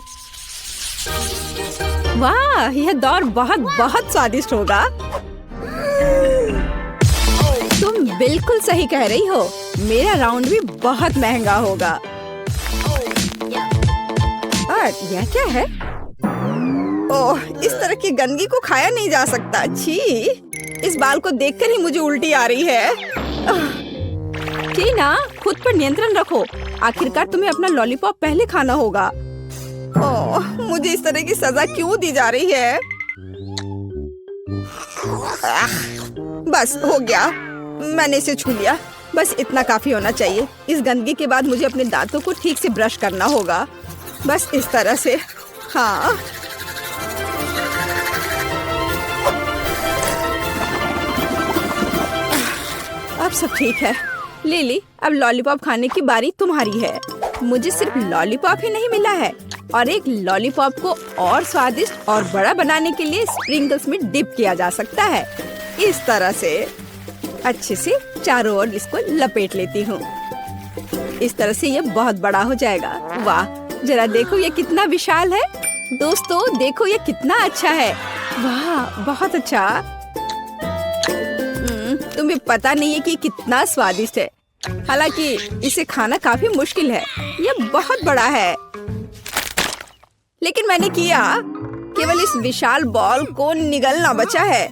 वाह, यह दौर बहुत बहुत स्वादिष्ट होगा। तुम बिल्कुल सही कह रही हो, मेरा राउंड भी बहुत महंगा होगा। और यह क्या है? ओह, इस तरह की गंदगी को खाया नहीं जा सकता। छी, इस बाल को देखकर ही मुझे उल्टी आ रही है। टीना, खुद पर नियंत्रण रखो। आखिरकार तुम्हें अपना लॉलीपॉप पहले खाना होगा। ओह, मुझे इस तरह की सजा क्यों दी जा रही है? बस हो गया, मैंने इसे छू लिया। बस इतना काफी होना चाहिए। इस गंदगी के बाद मुझे अपने दांतों को ठीक से ब्रश करना होगा। बस इस तरह से। हाँ, अब सब ठीक है। लिली, अब लॉलीपॉप खाने की बारी तुम्हारी है। मुझे सिर्फ लॉलीपॉप ही नहीं मिला है, और एक लॉलीपॉप को और स्वादिष्ट और बड़ा बनाने के लिए स्प्रिंकल्स में डिप किया जा सकता है। इस तरह से अच्छे से चारों ओर इसको लपेट लेती हूँ। इस तरह से ये बहुत बड़ा हो जाएगा। वाह, जरा देखो ये कितना विशाल है। दोस्तों देखो ये कितना अच्छा है। वाह, बहुत अच्छा। तुम्हें पता नहीं है कि कितना स्वादिष्ट है। हालांकि इसे खाना काफी मुश्किल है, ये बहुत बड़ा है। लेकिन मैंने किया। केवल इस विशाल बॉल को निगलना बचा है।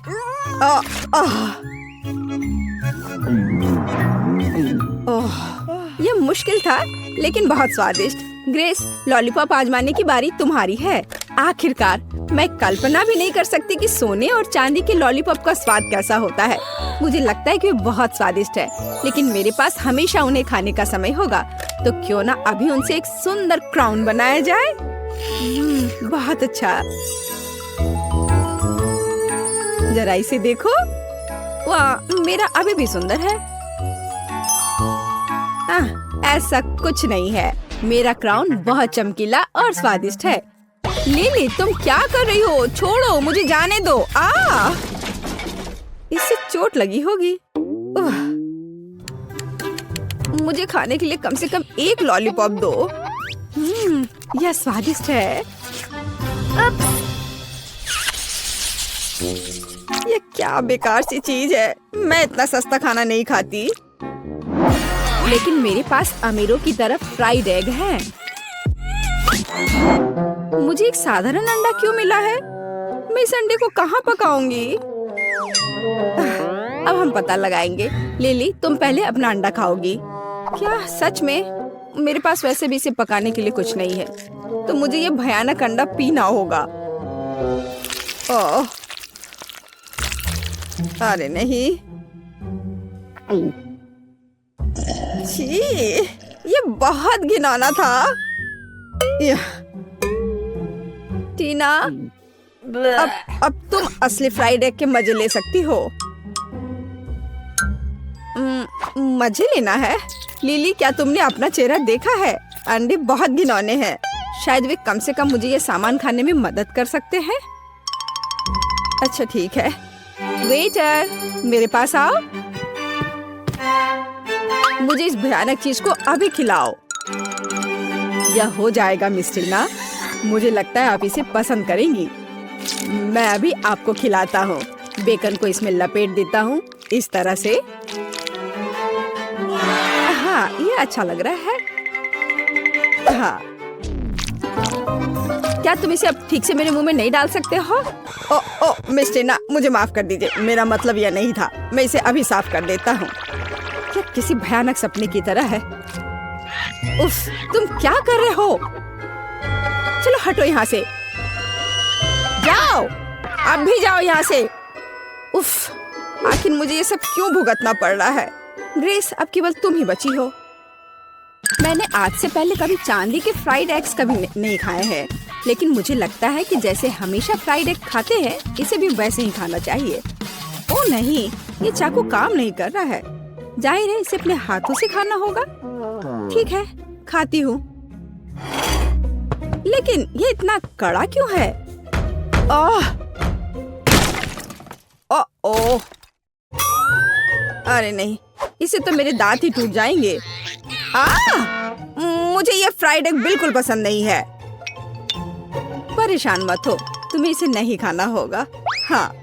यह मुश्किल था लेकिन बहुत स्वादिष्ट। ग्रेस, लॉलीपॉप आजमाने की बारी तुम्हारी है। आखिरकार मैं कल्पना भी नहीं कर सकती कि सोने और चांदी के लॉलीपॉप का स्वाद कैसा होता है। मुझे लगता है कि वे बहुत स्वादिष्ट है, लेकिन मेरे पास हमेशा उन्हें खाने का समय होगा। तो क्यों ना अभी उनसे एक सुंदर क्राउन बनाया जाए। बहुत अच्छा। जरा इसे देखो। वाह, मेरा अभी भी सुंदर है। ऐसा कुछ नहीं है। मेरा क्राउन बहुत चमकीला और स्वादिष्ट है। लिली, तुम क्या कर रही हो? छोड़ो, मुझे जाने दो। इससे चोट लगी होगी। मुझे खाने के लिए कम से कम एक लॉलीपॉप दो। यह स्वादिष्ट है। ये क्या बेकार सी चीज है। मैं इतना सस्ता खाना नहीं खाती। लेकिन मेरे पास अमीरों की तरफ फ्राइड एग है। मुझे एक साधारण अंडा क्यों मिला है? मैं इस अंडे को कहाँ पकाऊंगी? अब हम पता लगाएंगे। लिली, तुम पहले अपना अंडा खाओगी। क्या सच में? मेरे पास वैसे भी इसे पकाने के लिए कुछ नहीं है, तो मुझे ये भयानक अंडा पीना होगा। ओह, अरे नहीं। छी, ये बहुत घिनौना था। टीना, अब तुम असली फ्राइड एग के मजे ले सकती हो। मजे लेना है? लिली, क्या तुमने अपना चेहरा देखा है? अंडे बहुत घिनौने हैं। शायद वे कम से कम मुझे ये सामान खाने में मदद कर सकते हैं। अच्छा ठीक है, वेटर, मेरे पास आओ। मुझे इस भयानक चीज को अभी खिलाओ। यह हो जाएगा मिस टीना। मुझे लगता है आप इसे पसंद करेंगी। मैं अभी आपको खिलाता हूँ। बेकन को इसमें लपेट देता हूँ इस तरह से। हाँ, ये अच्छा लग रहा है। हाँ, क्या तुम इसे अब ठीक से मेरे मुंह में नहीं डाल सकते हो? ओ मिस टीना, मुझे माफ कर दीजिए। मेरा मतलब यह नहीं था। मैं इसे अभी साफ कर देता हूँ। क्या किसी भयानक सपने की तरह है। उफ, तुम क्या कर रहे हो? चलो हटो यहाँ से। जाओ, अब भी जाओ यहाँ से। उफ, आखिर मुझे ये सब क्यों भुगतना पड़ रहा है? ग्रेस, अब केवल तुम ही बची हो। मैंने आज से पहले कभी चांदी के फ्राइड एग्स कभी नहीं खाए हैं, लेकिन मुझे लगता है कि जैसे हमेशा फ्राइड एग खाते हैं, इसे भी वैसे ही खाना चाहिए। ओ नहीं, ये चाकू काम नहीं कर रहा है। जाहिर है इसे अपने हाथों से खाना होगा। ठीक है, खाती हूँ। लेकिन ये इतना कड़ा क्यों है? ओह, अरे नहीं, इससे तो मेरे दांत ही टूट जाएंगे। मुझे ये फ्राइड एग बिल्कुल पसंद नहीं है। परेशान मत हो, तुम्हें इसे नहीं खाना होगा। हाँ,